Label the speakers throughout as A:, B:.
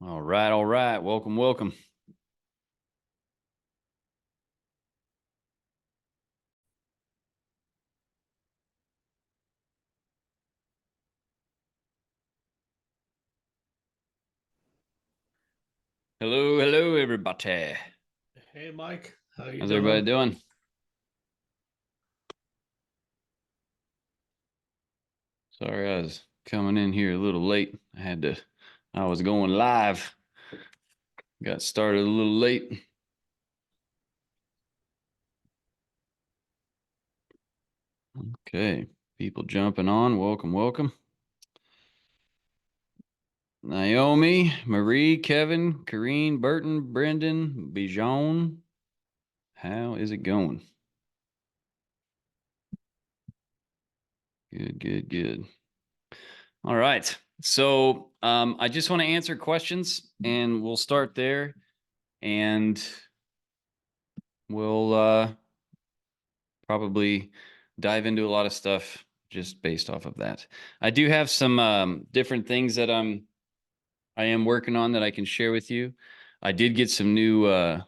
A: All right, all right. Welcome, welcome. Hello, hello, everybody.
B: Hey, Mike, how you
A: How's everybody
B: doing?
A: doing? Sorry, I was coming in here a little late. I was going live. Got started a little late. Okay, people jumping on. Welcome, welcome. Naomi, Marie, Kevin, Kareen, Burton, Brendan, Bijon. How is it going? Good, good, good. All right. So I just want to answer questions and we'll start there and we'll probably dive into a lot of stuff just based off of that. I do have some different things that I am working on that I can share with you. I did get some new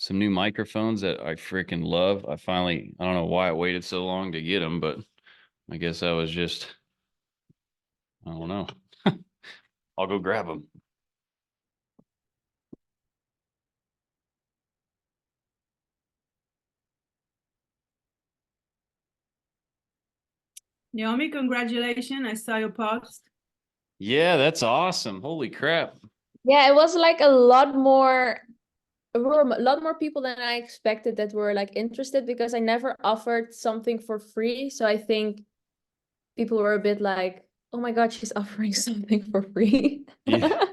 A: microphones that I freaking love. I don't know why I waited so long to get them, but I guess I don't know. I'll go grab them.
C: Naomi, congratulations. I saw your post.
A: Yeah, that's awesome. Holy crap.
D: Yeah, it was like a lot more. There were a lot more people than I expected that were like interested because I never offered something for free. So I think people were a bit like, "Oh my God, she's offering something for free."
A: Yeah.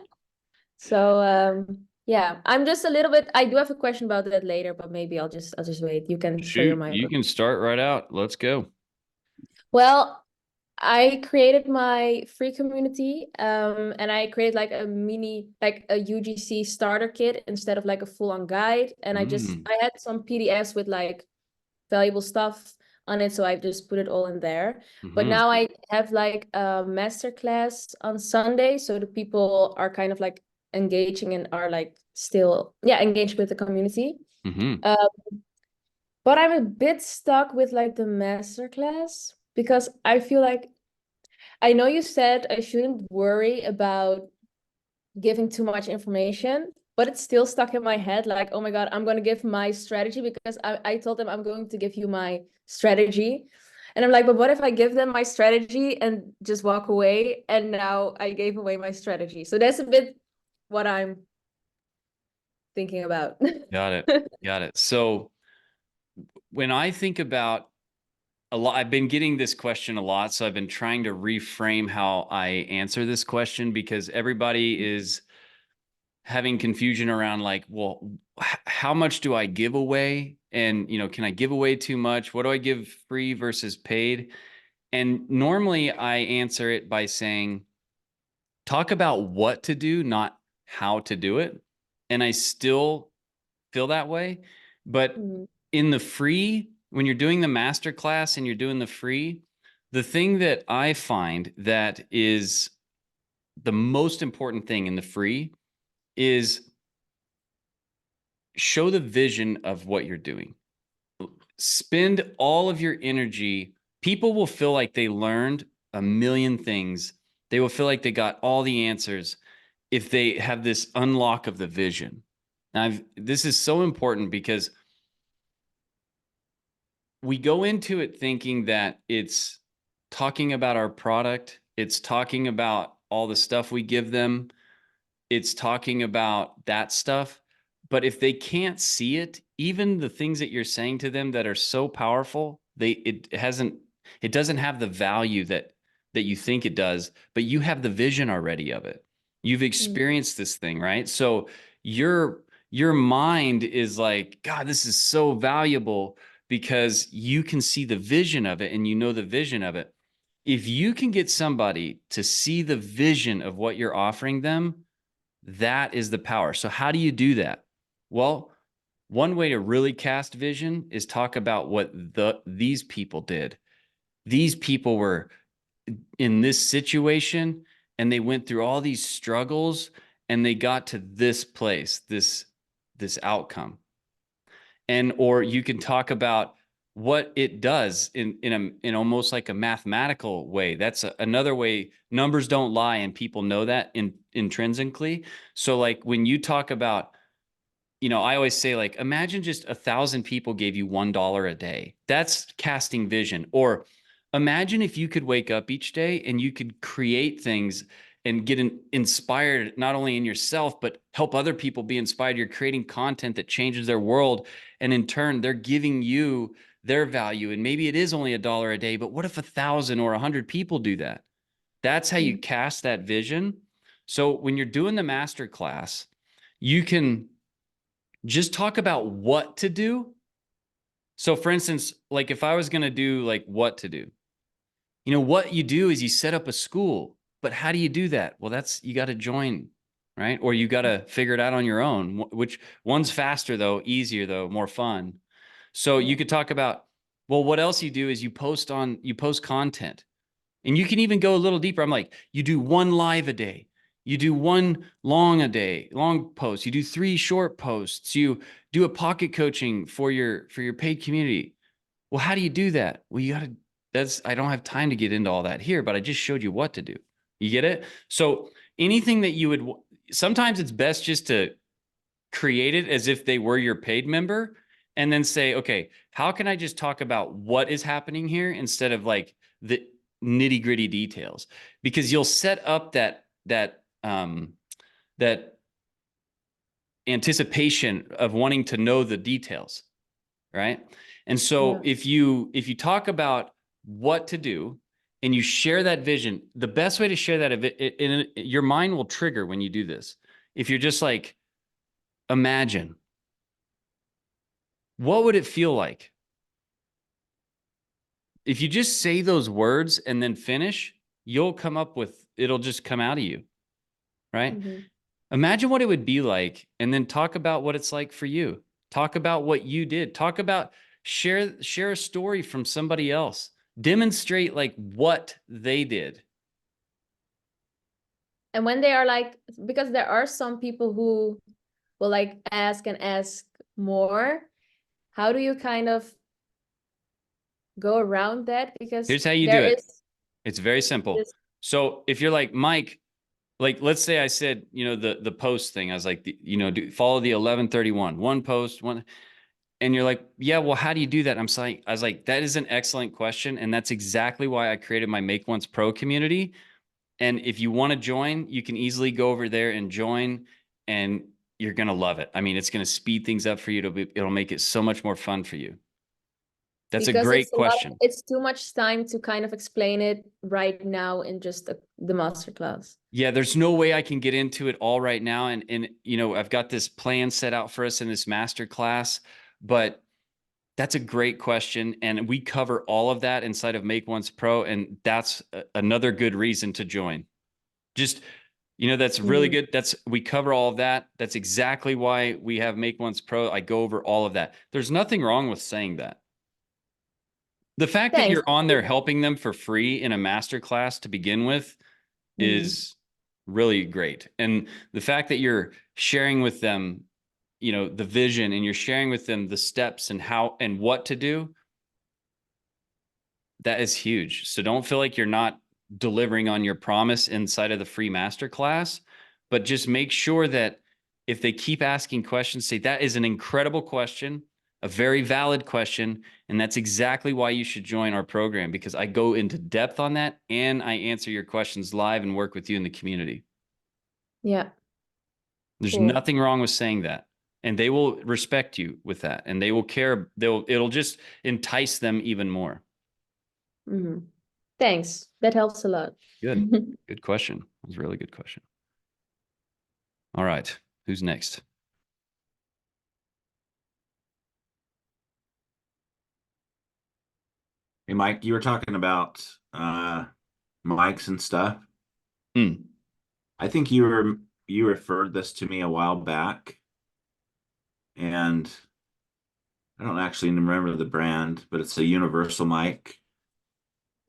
D: So yeah, I'm just a little bit. I do have a question about that later, but maybe I'll just wait. You can share your
A: Shoot,
D: mind.
A: you can start right out. Let's go.
D: Well, I created my free community, and I created like a mini, like a UGC starter kit instead of like a full-on guide. And I had some PDFs with like valuable stuff on it, so I just put it all in there. But
A: Mm-hmm.
D: now I have like a masterclass on Sunday, so the people are kind of like engaging and are like still, yeah, engaged with the community.
A: Mm-hmm.
D: But I'm a bit stuck with like the masterclass because I feel like I know you said I shouldn't worry about giving too much information, but it's still stuck in my head. Like, oh my God, I'm going to give my strategy because I told them I'm going to give you my strategy. And I'm like, but what if I give them my strategy and just walk away? And now I gave away my strategy. So that's a bit what I'm thinking about.
A: Got it. Got it. So when I think about a lot, I've been getting this question a lot. So I've been trying to reframe how I answer this question because everybody is having confusion around like, well, how much do I give away? And, can I give away too much? What do I give free versus paid? And normally I answer it by saying, talk about what to do, not how to do it. And I still feel that way. But
D: Mhm.
A: in the free, when you're doing the master class and you're doing the free, the thing that I find that is the most important thing in the free is show the vision of what you're doing. Spend all of your energy. People will feel like they learned a million things. They will feel like they got all the answers if they have this unlock of the vision. Now, this is so important because we go into it thinking that it's talking about our product, it's talking about all the stuff we give them, it's talking about that stuff. But if they can't see it, even the things that you're saying to them that are so powerful, it doesn't have the value that you think it does, but you have the vision already of it. You've experienced this thing, right? So your mind is like, God, this is so valuable because you can see the vision of it and you know the vision of it. If you can get somebody to see the vision of what you're offering them, that is the power. So how do you do that? Well, one way to really cast vision is talk about what these people did. These people were in this situation and they went through all these struggles and they got to this place, this outcome. And or you can talk about what it does in almost like a mathematical way. That's another way. Numbers don't lie, and people know that intrinsically. So like when you talk about, I always say, like, imagine just 1,000 people gave you $1 a day. That's casting vision. Or imagine if you could wake up each day and you could create things and get inspired, not only in yourself, but help other people be inspired. You're creating content that changes their world. And in turn, they're giving you their value. And maybe it is only $1 a day, but what if 1,000 or 100 people do that? That's how you cast that vision. So when you're doing the master class, you can just talk about what to do. So for instance, like if I was going to do like what to do, what you do is you set up a school, but how do you do that? Well, you got to join, right? Or you got to figure it out on your own, which one's faster though, easier though, more fun. So you could talk about, well, what else you do is you post content. And you can even go a little deeper. I'm like, you do 1 live a day. You do 1 long post. You do 3 short posts. You do a pocket coaching for your paid community. Well, how do you do that? Well, I don't have time to get into all that here, but I just showed you what to do. You get it? So anything that sometimes it's best just to create it as if they were your paid member and then say, okay, how can I just talk about what is happening here instead of like the nitty gritty details? Because you'll set up that anticipation of wanting to know the details, right? And so if you talk about what to do and you share that vision, the best way to share that, your mind will trigger when you do this. If you're just like, imagine, what would it feel like? If you just say those words and then finish, it'll just come out of you, right? Imagine what it would be like, and then talk about what it's like for you. Talk about what you did. Share a story from somebody else. Demonstrate like what they did.
D: And when they are like, because there are some people who will like ask and ask more, how do you kind of go around that? Because
A: here's how you do it. It's very simple. So if you're like, Mike, like, let's say I said, the post thing, I was like, follow the 1131, 1 post, 1. And you're like, yeah, well, how do you do that? I was like, that is an excellent question. And that's exactly why I created my Make Once Pro community. And if you want to join, you can easily go over there and join, and you're going to love it. I mean, it's going to speed things up for you. It'll make it so much more fun for you. That's a great question.
D: It's too much time to kind of explain it right now in just the masterclass.
A: Yeah, there's no way I can get into it all right now. And I've got this plan set out for us in this masterclass, but that's a great question. And we cover all of that inside of Make Once Pro. And that's another good reason to join. Just, that's really good. We cover all of that. That's exactly why we have Make Once Pro. I go over all of that. There's nothing wrong with saying that. The fact that you're on there helping them for free in a masterclass to begin with is really great. And the fact that you're sharing with them, the vision, and you're sharing with them the steps and how and what to do, that is huge. So don't feel like you're not delivering on your promise inside of the free masterclass, but just make sure that if they keep asking questions, say, that is an incredible question, a very valid question. And that's exactly why you should join our program, because I go into depth on that and I answer your questions live and work with you in the community.
D: Yeah.
A: There's nothing wrong with saying that. And they will respect you with that, and they will care. It'll just entice them even more.
D: Thanks. That helps a lot.
A: Good. Good question. That was a really good question. All right. Who's next?
E: Hey, Mike, you were talking about mics and stuff. I think you referred this to me a while back, and I don't actually remember the brand, but it's a universal mic.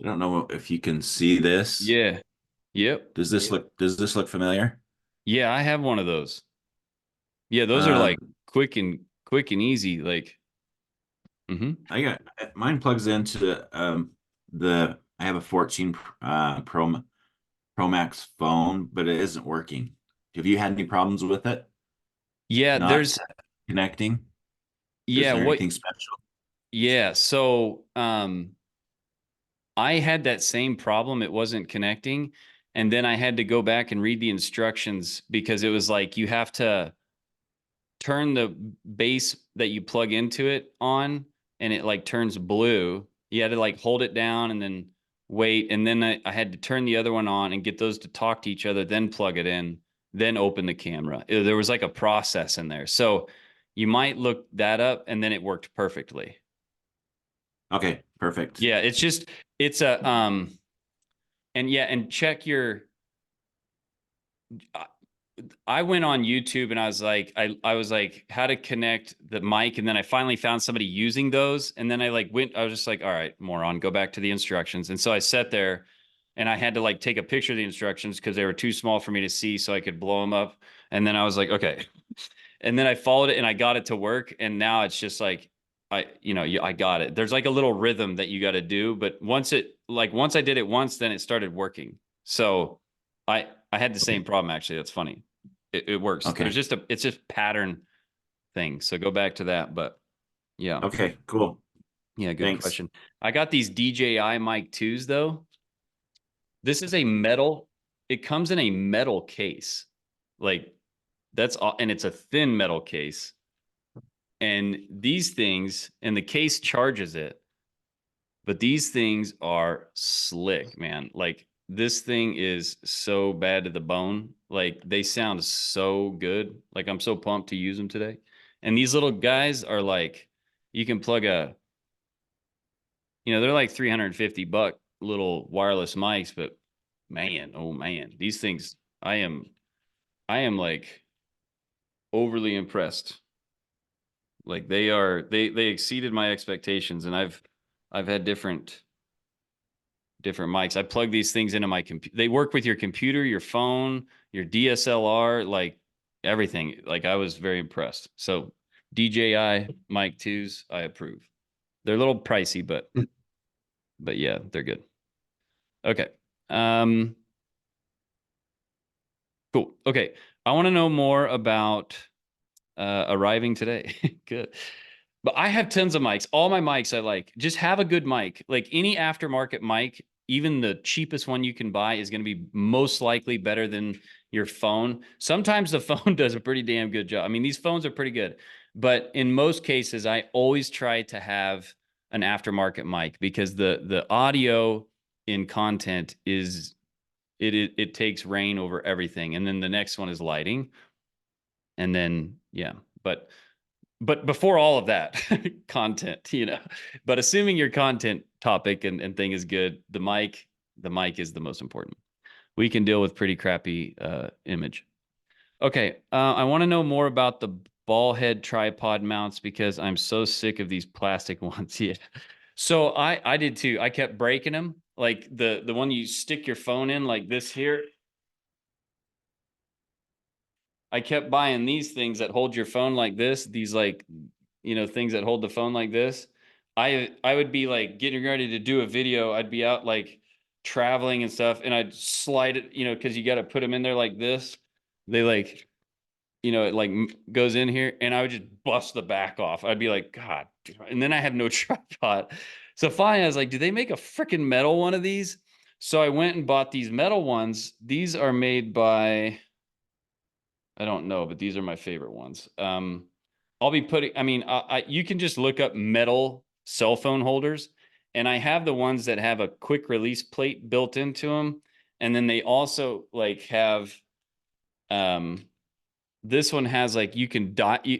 E: I don't know if you can see this.
A: Yeah. Yep.
E: Does this look familiar?
A: Yeah, I have one of those. Yeah, those are like quick and easy. Like,
E: I got mine plugs into I have a 14 Pro Max phone, but it isn't working. Have you had any problems with it
A: yeah,
E: not
A: there's
E: connecting? Is
A: yeah,
E: there
A: what
E: anything special?
A: yeah, so I had that same problem. It wasn't connecting. And then I had to go back and read the instructions because it was like you have to turn the base that you plug into it on and it like turns blue. You had to like hold it down and then wait. And then I had to turn the other one on and get those to talk to each other, then plug it in, then open the camera. There was like a process in there. So you might look that up and then it worked perfectly.
E: Okay, perfect.
A: Yeah, it's just it's a and yeah, and check your I went on YouTube and I was like, I was like, how to connect the mic, and then I finally found somebody using those, and then I like went, I was just like, all right, moron, go back to the instructions, and so I sat there, and I had to like take a picture of the instructions because they were too small for me to see, so I could blow them up, and then I was like, okay, and then I followed it and I got it to work, and now it's just like, I got it. There's like a little rhythm that you got to do, but once I did it once, then it started working. So I had the same problem actually. That's funny. It works.
E: Okay.
A: It's just pattern thing. So go back to that. But yeah.
E: Okay, cool.
A: Yeah, good
E: Thanks.
A: question. I got these DJI Mic 2s though. This is a metal, it comes in a metal case. Like and it's a thin metal case. And these things, and the case charges it, but these things are slick, man. Like this thing is so bad to the bone. Like they sound so good. Like I'm so pumped to use them today. And these little guys are like, you can plug they're like 350 buck little wireless mics, but man, oh man, these things, I am like overly impressed. Like they exceeded my expectations, and I've had different mics. I plug these things into my computer. They work with your computer, your phone, your DSLR, like everything. Like I was very impressed. So DJI Mic 2s, I approve. They're a little pricey, but yeah, they're good. Okay. Cool. Okay. I want to know more about arriving today. Good. But I have tons of mics. All my mics I like. Just have a good mic. Like any aftermarket mic, even the cheapest one you can buy is going to be most likely better than your phone. Sometimes the phone does a pretty damn good job. I mean, these phones are pretty good. But in most cases, I always try to have an aftermarket mic because the audio in content it takes reign over everything. And then the next one is lighting. And then yeah, but before all of that, content, but assuming your content topic and thing is good, the mic is the most important. We can deal with pretty crappy image. Okay. I want to know more about the ball head tripod mounts because I'm so sick of these plastic ones. Yeah. So I did too. I kept breaking them. Like the one you stick your phone in like this here. I kept buying these things that hold your phone like this, these like, things that hold the phone like this. I would be like getting ready to do a video. I'd be out like traveling and stuff, and I'd slide it, because you got to put them in there like this. They like, it like goes in here, and I would just bust the back off. I'd be like, God, and then I had no tripod. So finally, I was like, do they make a freaking metal one of these? So I went and bought these metal ones. These are made by, I don't know, but these are my favorite ones. I'll be putting, I mean, you can just look up metal cell phone holders, and I have the ones that have a quick release plate built into them. And then they also like have, this one has like, you can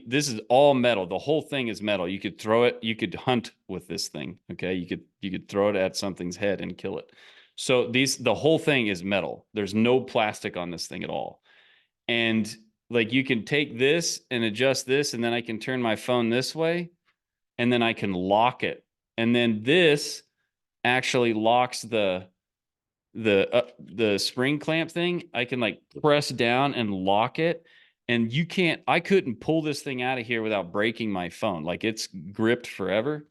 A: this is all metal. The whole thing is metal. You could throw it, you could hunt with this thing. Okay. You could throw it at something's head and kill it. So the whole thing is metal. There's no plastic on this thing at all. And like you can take this and adjust this, and then I can turn my phone this way, and then I can lock it. And then this actually locks the spring clamp thing, I can like press down and lock it. And I couldn't pull this thing out of here without breaking my phone. Like it's gripped forever.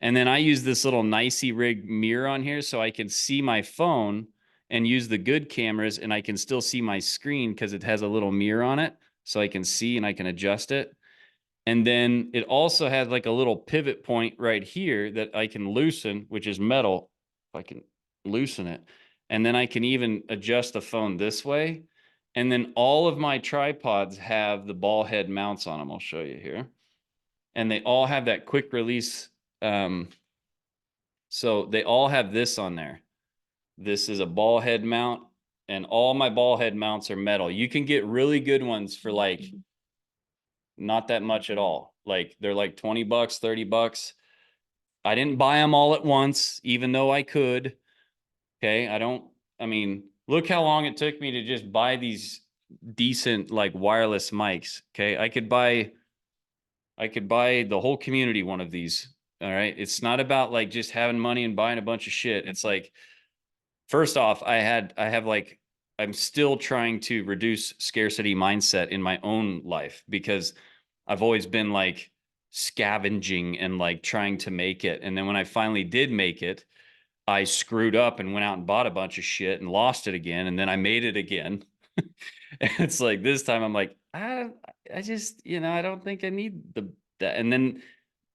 A: And then I use this little nicey rig mirror on here so I can see my phone and use the good cameras, and I can still see my screen because it has a little mirror on it. So I can see and I can adjust it. And then it also has like a little pivot point right here that I can loosen, which is metal. If I can loosen it. And then I can even adjust the phone this way. And then all of my tripods have the ball head mounts on them. I'll show you here. And they all have that quick release. So they all have this on there. This is a ball head mount, and all my ball head mounts are metal. You can get really good ones for like not that much at all. Like they're like 20 bucks, 30 bucks. I didn't buy them all at once, even though I could. Okay. I mean, look how long it took me to just buy these decent like wireless mics. Okay. I could buy the whole community one of these. All right. It's not about like just having money and buying a bunch of shit. It's like, first off, I'm still trying to reduce scarcity mindset in my own life because I've always been like scavenging and like trying to make it. And then when I finally did make it, I screwed up and went out and bought a bunch of shit and lost it again. And then I made it again. And it's like this time I'm like, I just, I don't think I need that. And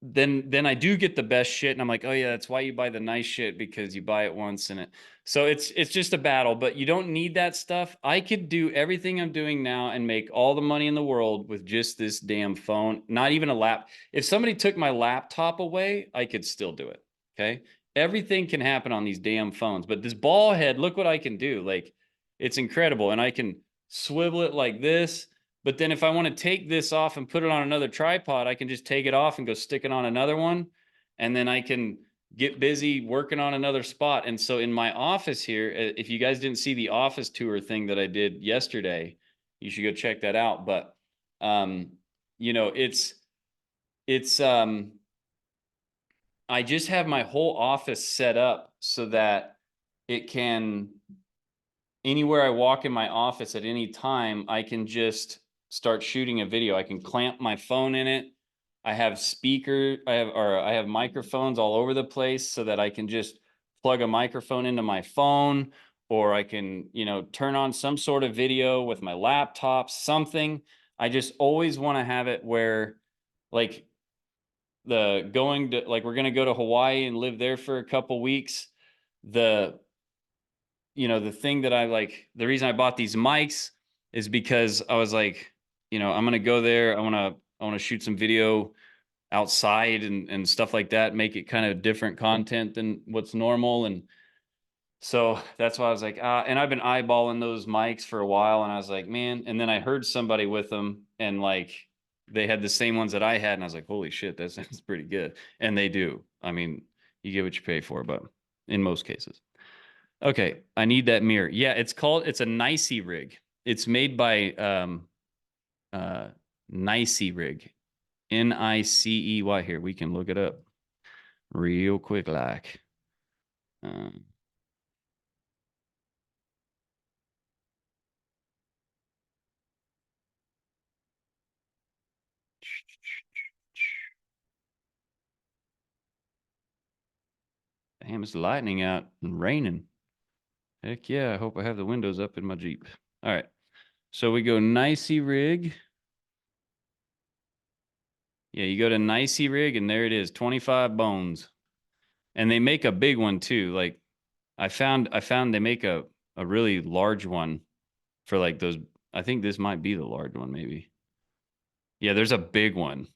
A: then I do get the best shit, and I'm like, oh yeah, that's why you buy the nice shit, because you buy it once and so it's just a battle. But you don't need that stuff. I could do everything I'm doing now and make all the money in the world with just this damn phone. Not even a lap. If somebody took my laptop away, I could still do it. Okay. Everything can happen on these damn phones, but this ball head, look what I can do. Like, it's incredible. And I can swivel it like this. But then if I want to take this off and put it on another tripod, I can just take it off and go stick it on another one. And then I can get busy working on another spot. And so in my office here, if you guys didn't see the office tour thing that I did yesterday, you should go check that out. But, it's I just have my whole office set up so that it can, anywhere I walk in my office at any time, I can just start shooting a video. I can clamp my phone in it. I have I have microphones all over the place so that I can just plug a microphone into my phone, or I can, turn on some sort of video with my laptop, something. I just always want to have it where like we're going to go to Hawaii and live there for a couple weeks. The thing that the reason I bought these mics is because I was like, I'm going to go there. I want to shoot some video outside and stuff like that, make it kind of different content than what's normal. And so that's why I was like, and I've been eyeballing those mics for a while, and I was like, man, and then I heard somebody with them, and like, they had the same ones that I had, and I was like, holy shit, that sounds pretty good. And they do. I mean, you get what you pay for, but in most cases. Okay, I need that mirror. Yeah, it's a Nicey rig. It's made by Nicey rig. Nicey. Here, we can look it up real quick like. Damn, it's lightning out and raining. Heck yeah, I hope I have the windows up in my Jeep. All right, so we go Nicey rig. Yeah, you go to Nicey rig, and there it is, 25 bones. And they make a big one too. Like I found they make a really large one for like those. I think this might be the large one, maybe. Yeah, there's a big one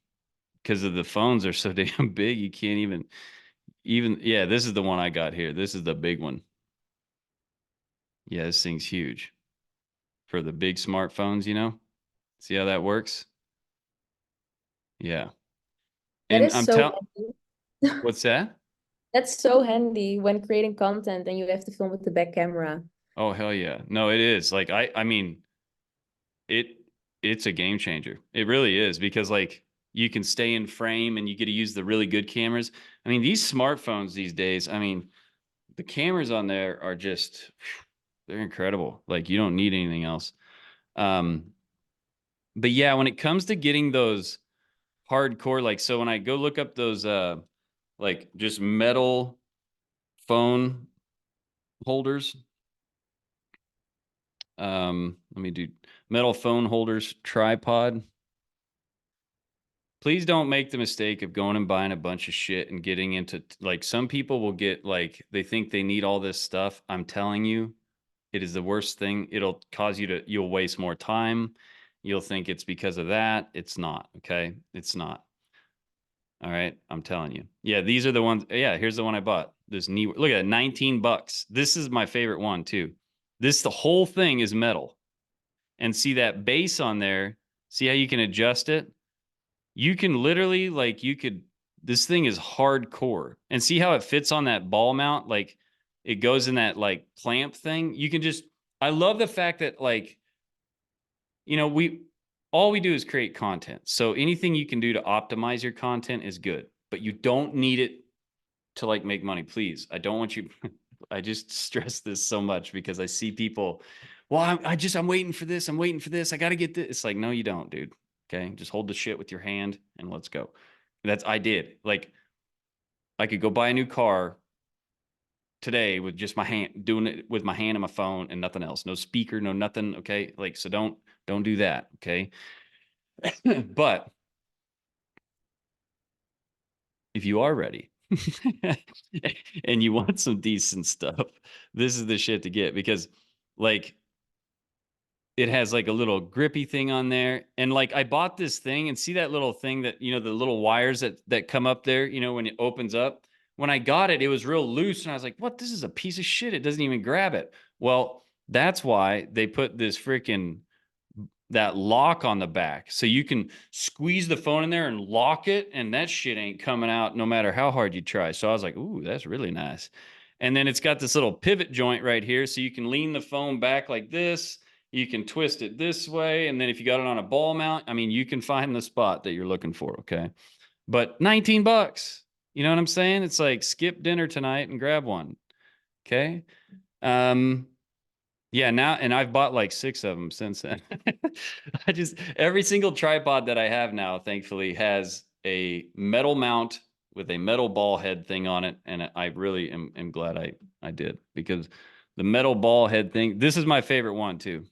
A: because of the phones are so damn big. You can't even, yeah, this is the one I got here. This is the big one. Yeah, this thing's huge for the big smartphones, See how that works? Yeah.
D: That
A: And
D: is
A: I'm
D: so
A: telling,
D: handy.
A: what's that?
D: That's so handy when creating content and you have to film with the back camera.
A: Oh, hell yeah. No, it is. Like, I mean, it's a game changer. It really is, because like you can stay in frame and you get to use the really good cameras. I mean, these smartphones these days, I mean, the cameras on there are just, they're incredible. Like you don't need anything else. But yeah, when it comes to getting those hardcore, like, so when I go look up those, like just metal phone holders, let me do metal phone holders, tripod. Please don't make the mistake of going and buying a bunch of shit and getting into, like, some people will get, like, they think they need all this stuff. I'm telling you, it is the worst thing. It'll cause you to, you'll waste more time. You'll think it's because of that. It's not, okay? It's not. All right, I'm telling you. Yeah, these are the ones. Yeah, here's the one I bought. This knee, look at it, 19 bucks. This is my favorite one too. This, the whole thing is metal. And see that base on there? See how you can adjust it? You can literally, like, you could, this thing is hardcore. And see how it fits on that ball mount? Like, it goes in that, like, clamp thing. You can just, I love the fact that, like, you know, all we do is create content. So anything you can do to optimize your content is good, but you don't need it to, like, make money. Please. I don't want you, I just stress this so much because I see people, well, I'm waiting for this. I'm waiting for this. I got to get this. It's like, no, you don't, dude. Okay. Just hold the shit with your hand and let's go. I did. Like, I could go buy a new car today with just my hand, doing it with my hand and my phone and nothing else. No speaker, no nothing. Okay. Like, so don't do that. Okay. But if you are ready and you want some decent stuff, this is the shit to get, because, like, it has like a little grippy thing on there. And, like, I bought this thing, and see that little thing that, you know, the little wires that come up there, you know, when it opens up. When I got it, it was real loose, and I was like, what? This is a piece of shit. It doesn't even grab it. Well, that's why they put this freaking, that lock on the back, so you can squeeze the phone in there and lock it, and that shit ain't coming out no matter how hard you try. So I was like, ooh, that's really nice. And then it's got this little pivot joint right here, so you can lean the phone back like this. You can twist it this way, and then if you got it on a ball mount, I mean, you can find the spot that you're looking for, okay? But 19 bucks, you know what I'm saying? It's like, skip dinner tonight and grab one, okay? Yeah, now, and I've bought like 6 of them since then. I just, every single tripod that I have now, thankfully, has a metal mount with a metal ball head thing on it. And I really am glad I did, because the metal ball head thing, this is my favorite one too.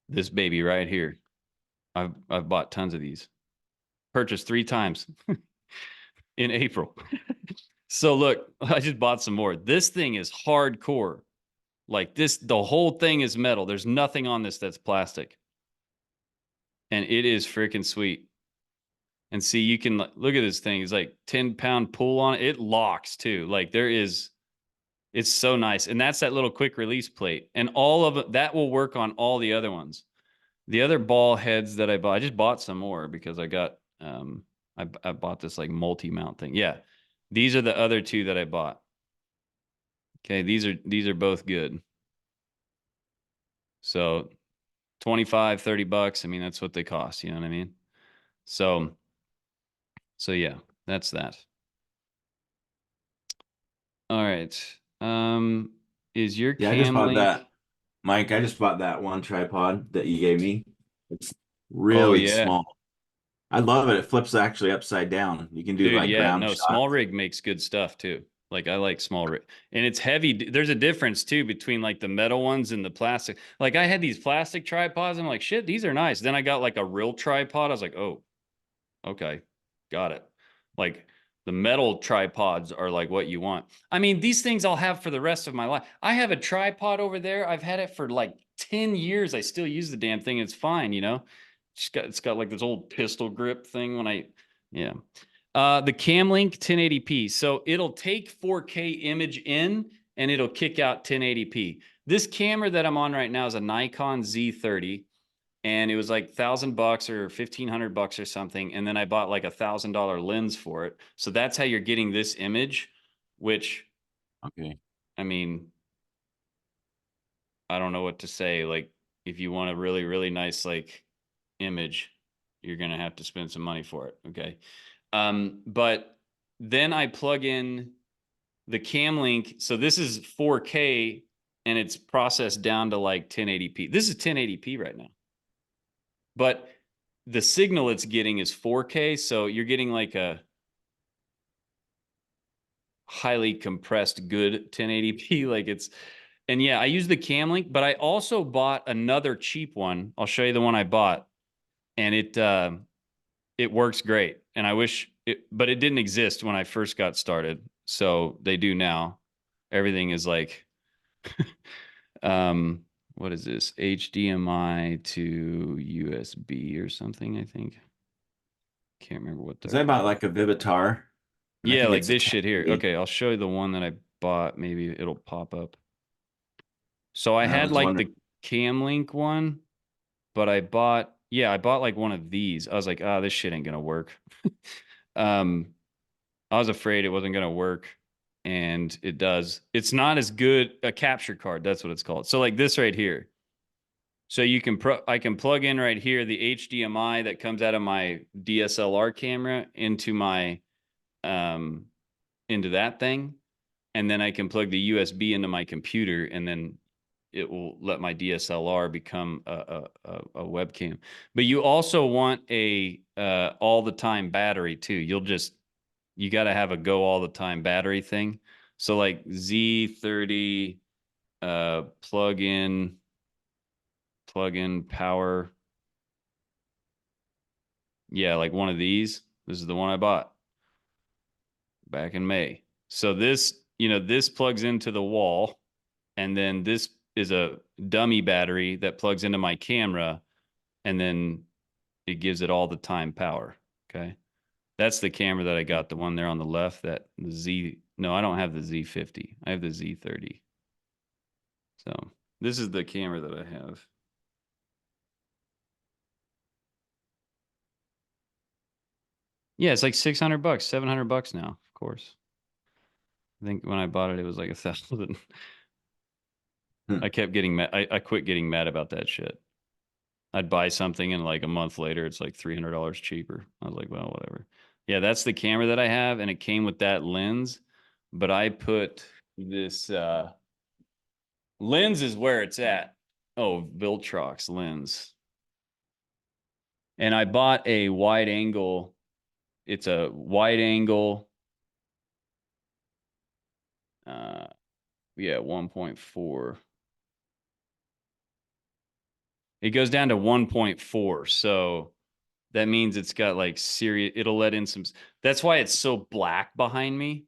A: This baby right here. I've bought tons of these. Purchased 3 times in April. So look, I just bought some more. This thing is hardcore. Like this, the whole thing is metal. There's nothing on this that's plastic. And it is freaking sweet. And see, you can look at this thing. It's like 10-pound pull on it. It locks too. Like it's so nice. And that's that little quick release plate. And all of it, that will work on all the other ones. The other ball heads that I bought, I just bought some more because I got, I bought this like multi-mount thing. Yeah. These are the other 2 that I bought. Okay. These are both good. So 25, 30 bucks. I mean, that's what they cost. You know what I mean? So yeah, that's that. All right. Is your
E: Yeah, I just
A: cam
E: bought
A: link?
E: that. Mike, I just bought that one tripod that you gave me. It's
A: Oh,
E: really
A: yeah.
E: small. I love it. It flips actually upside down. You can do
A: Dude,
E: like
A: yeah,
E: ground
A: no,
E: shots.
A: small rig makes good stuff too. Like, I like small rig. And it's heavy. There's a difference too between like the metal ones and the plastic. Like, I had these plastic tripods. I'm like, shit, these are nice. Then I got like a real tripod. I was like, oh, okay, got it. Like, the metal tripods are like what you want. I mean, these things I'll have for the rest of my life. I have a tripod over there. I've had it for like 10 years. I still use the damn thing. It's fine, you know? It's got like this old pistol grip thing when yeah. The Camlink 1080p. So it'll take 4K image in and it'll kick out 1080p. This camera that I'm on right now is a Nikon Z30. And it was like $1,000 or $1,500 or something. And then I bought like $1,000 lens for it. So that's how you're getting this image, which,
E: Okay.
A: I mean, I don't know what to say. Like, if you want a really, really nice, like, image, you're going to have to spend some money for it. Okay. But then I plug in the cam link. So this is 4K and it's processed down to like 1080p. This is 1080p right now. But the signal it's getting is 4K. So you're getting like a highly compressed good 1080p. Like it's, and yeah, I use the cam link, but I also bought another cheap one. I'll show you the one I bought, and it works great. And I wish it, but it didn't exist when I first got started. So they do now. Everything is like, what is this? HDMI to USB or something, I think. Can't remember what
E: Is that about like a Vivitar? And I
A: yeah,
E: think
A: like
E: it's a
A: this shit here.
E: 1080.
A: Okay, I'll show you the one that I bought. Maybe it'll pop up. So I
E: I
A: had
E: was
A: like
E: wondering.
A: the Cam Link one, but I bought like one of these. I was like, this shit ain't gonna work. um, I was afraid it wasn't gonna work, and it does. It's not as good a capture card. That's what it's called. So like this right here. So you can I can plug in right here the HDMI that comes out of my DSLR camera into my into that thing, and then I can plug the USB into my computer, and then it will let my DSLR become a webcam. But you also want a all the time battery too. You got to have a go all the time battery thing. So like Z30 plug-in power. Yeah, like one of these. This is the one I bought back in May. So this, this plugs into the wall, and then this is a dummy battery that plugs into my camera, and then it gives it all the time power. Okay. That's the camera that I got, the one there on the left, that the Z. No, I don't have the Z50. I have the Z30. So this is the camera that I have. Yeah, it's like $600, $700 now, of course. I think when I bought it, it was like 1,000. I kept getting mad. I quit getting mad about that shit. I'd buy something and like a month later, it's like $300 cheaper. I was like, well, whatever. Yeah, that's the camera that I have, and it came with that lens. But I put this lens is where it's at. Oh, Viltrox lens. And I bought a wide angle. It's a wide angle. Yeah, 1.4. It goes down to 1.4. So that means it's got like serious, it'll let in some, that's why it's so black behind me.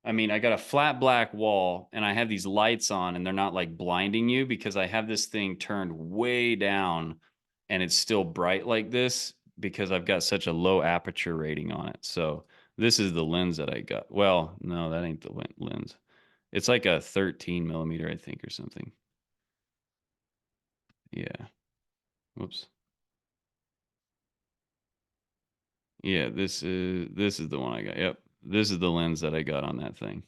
A: I mean, I got a flat black wall and I have these lights on, and they're not like blinding you because I have this thing turned way down and it's still bright like this because I've got such a low aperture rating on it. So this is the lens that I got. Well, no, that ain't the lens. It's like a 13 millimeter, I think, or something. Yeah. Whoops. Yeah, this is the one I got. Yep. This is the lens that I got on that thing.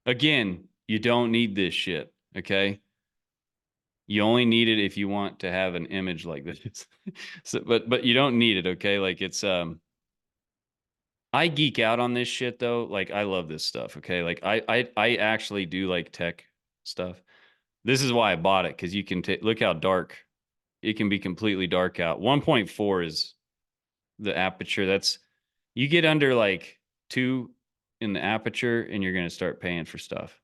A: Again, you don't need this shit, okay? You only need it if you want to have an image like this. So, but you don't need it, okay? Like it's I geek out on this shit though. Like I love this stuff, okay? Like I actually do like tech stuff. This is why I bought it, because you can look how dark it can be. Completely dark out. 1.4 is the aperture. That's, you get under like 2 in the aperture and you're going to start paying for stuff.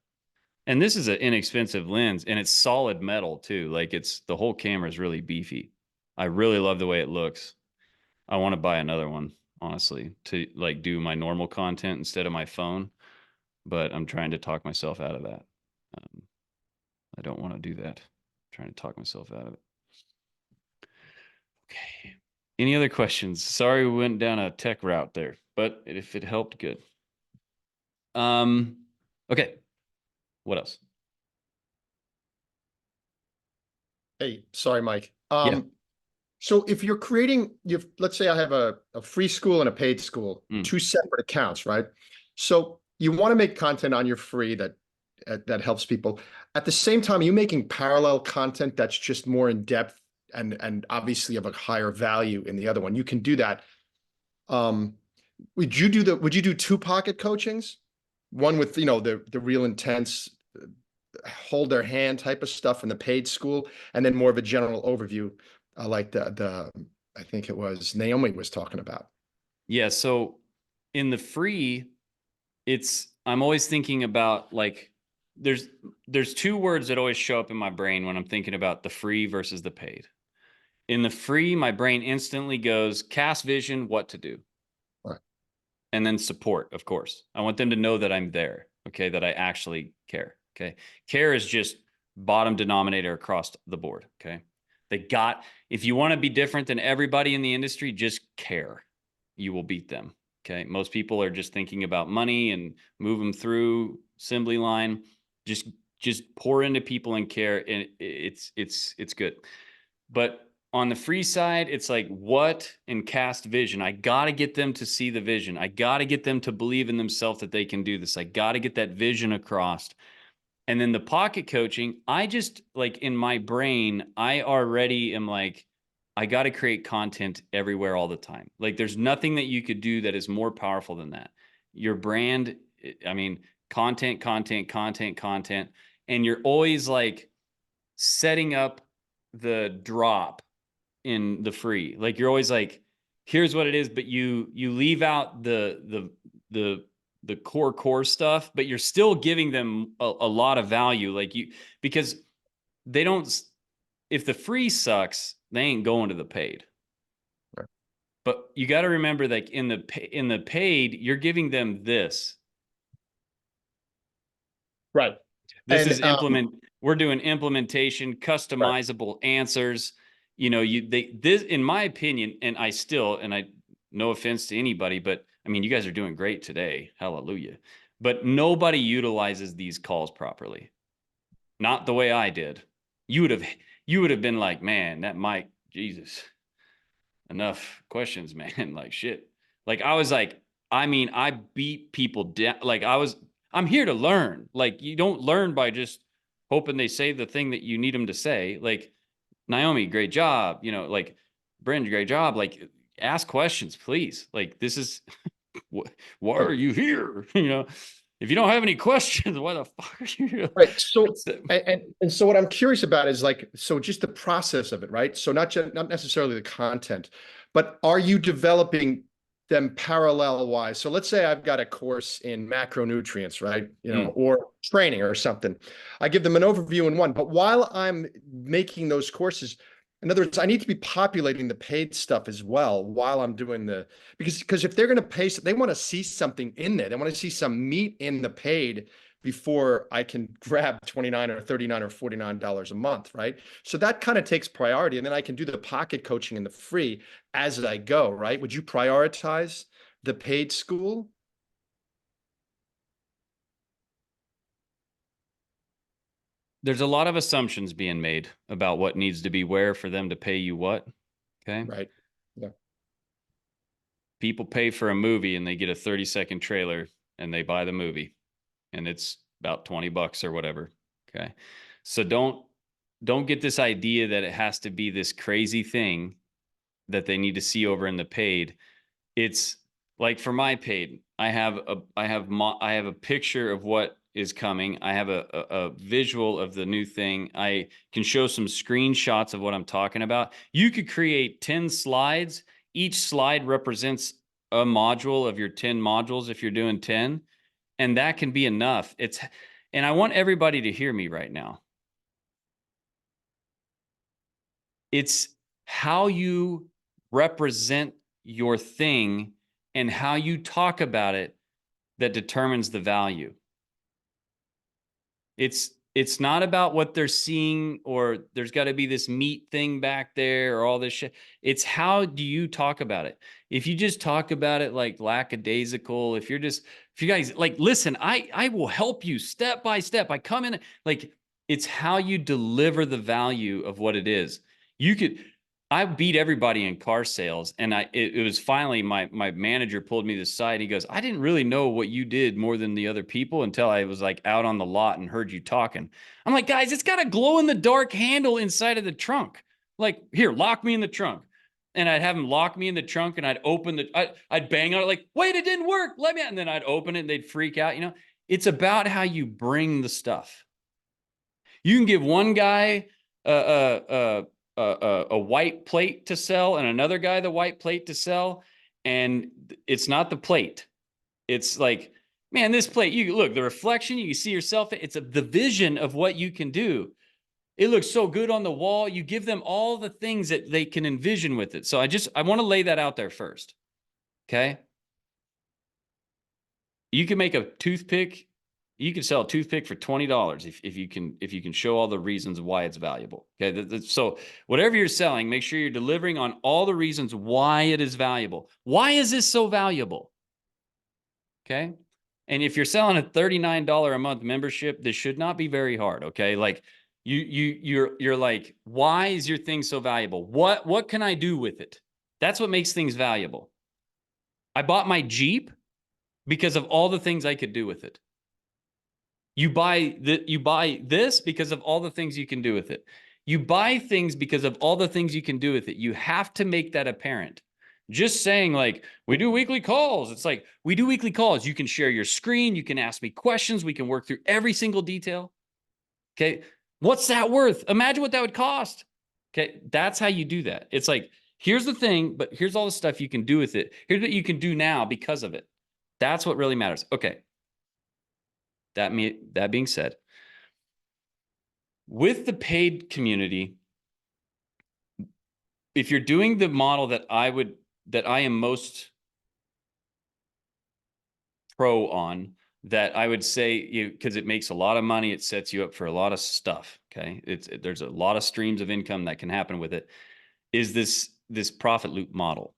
A: And this is an inexpensive lens, and it's solid metal too. Like it's, the whole camera is really beefy. I really love the way it looks. I want to buy another one, honestly, to like do my normal content instead of my phone, but I'm trying to talk myself out of that. I don't want to do that. I'm trying to talk myself out of it. Okay. Any other questions? Sorry, we went down a tech route there, but if it helped, good. Okay. What else?
F: Hey, sorry, Mike.
A: Yeah.
F: So if you're creating, let's say I have a free school and a paid school,
A: Mm.
F: 2 separate accounts, right? So you want to make content on your free that helps people. At the same time, are you making parallel content that's just more in depth and obviously of a higher value in the other one? You can do that. would you do two pocket coachings? One with, you know, the real intense hold their hand type of stuff in the paid school, and then more of a general overview, like the I think it was Naomi was talking about.
A: Yeah. So in the free, I'm always thinking about like, there's two words that always show up in my brain when I'm thinking about the free versus the paid. In the free, my brain instantly goes cast vision, what to do.
F: Right.
A: And then support, of course. I want them to know that I'm there. Okay. That I actually care. Okay. Care is just bottom denominator across the board. Okay. If you want to be different than everybody in the industry, just care. You will beat them. Okay. Most people are just thinking about money and move them through assembly line. Just pour into people and care. And it's good. But on the free side, it's like what and cast vision. I got to get them to see the vision. I got to get them to believe in themselves that they can do this. I got to get that vision across. And then the pocket coaching, I just like in my brain, I already am like, I got to create content everywhere all the time. Like there's nothing that you could do that is more powerful than that. Your brand, I mean, content. And you're always like setting up the drop in the free. Like you're always like, here's what it is, but you leave out the core stuff, but you're still giving them a lot of value. Like because they don't, if the free sucks, they ain't going to the paid.
F: Right.
A: But you got to remember, like in the paid, you're giving them this.
F: Right.
A: This
F: And,
A: is we're doing implementation, customizable answers. You know, this, in my opinion, and no offense to anybody, but I mean, you guys are doing great today. Hallelujah. But nobody utilizes these calls properly. Not the way I did. You would have been like, man, that Mike, Jesus, enough questions, man. Like shit. Like I was like, I mean, I beat people down. Like I'm here to learn. Like you don't learn by just hoping they say the thing that you need them to say. Like Naomi, great job. You know, like Brent, great job. Like ask questions, please. Like this is why are you here? You know, if you don't have any questions, why the fuck are you here?
F: right. So and so what I'm curious about is like, so just the process of it, right? So not necessarily the content, but are you developing them parallel wise? So let's say I've got a course in macronutrients, right? You know, or training or something. I give them an overview in one, but while I'm making those courses, in other words, I need to be populating the paid stuff as well while I'm doing because if they're going to pay, they want to see something in there. They want to see some meat in the paid before I can grab $29 or $39 or $49 a month, right? So that kind of takes priority, and then I can do the pocket coaching and the free as I go, right? Would you prioritize the paid school?
A: There's a lot of assumptions being made about what needs to be where for them to pay you what. Okay.
F: Right. Yeah.
A: People pay for a movie and they get a 30-second trailer and they buy the movie and it's about $20 or whatever. Okay. So don't get this idea that it has to be this crazy thing that they need to see over in the paid. It's like for my paid, I have a picture of what is coming. I have a visual of the new thing. I can show some screenshots of what I'm talking about. You could create 10 slides. Each slide represents a module of your 10 modules if you're doing 10, and that can be enough. And I want everybody to hear me right now. It's how you represent your thing and how you talk about it that determines the value. It's not about what they're seeing or there's got to be this meat thing back there or all this shit. It's how do you talk about it? If you just talk about it like lackadaisical, if you guys like, listen, I will help you step by step. I come in, like, it's how you deliver the value of what it is. I beat everybody in car sales. And it was finally my manager pulled me to the side. He goes, I didn't really know what you did more than the other people until I was like out on the lot and heard you talking. I'm like, guys, it's got a glow in the dark handle inside of the trunk. Like, here, lock me in the trunk. and I'd have them lock me in the trunk, and I'd open I'd bang on it like, wait, it didn't work. Let me out. And then I'd open it and they'd freak out. You know, it's about how you bring the stuff. You can give one guy a white plate to sell and another guy the white plate to sell. And it's not the plate. It's like, man, this plate, you look, the reflection, you can see yourself. It's the vision of what you can do. It looks so good on the wall. You give them all the things that they can envision with it. So I want to lay that out there first. Okay. You can make a toothpick. You can sell a toothpick for $20 if you can show all the reasons why it's valuable. Okay. So whatever you're selling, make sure you're delivering on all the reasons why it is valuable. Why is this so valuable? Okay. And if you're selling a $39 a month membership, this should not be very hard. Okay. Like you're like, why is your thing so valuable? What can I do with it? That's what makes things valuable. I bought my Jeep because of all the things I could do with it. You buy this because of all the things you can do with it. You buy things because of all the things you can do with it. You have to make that apparent. Just saying like, we do weekly calls. It's like, we do weekly calls. You can share your screen. You can ask me questions. We can work through every single detail. Okay. What's that worth? Imagine what that would cost. Okay. That's how you do that. It's like, here's the thing, but here's all the stuff you can do with it. Here's what you can do now because of it. That's what really matters. Okay. That being said, with the paid community, if you're doing the model that I am most pro on, that I would say, because it makes a lot of money, it sets you up for a lot of stuff. Okay. There's a lot of streams of income that can happen with it, is this profit loop model.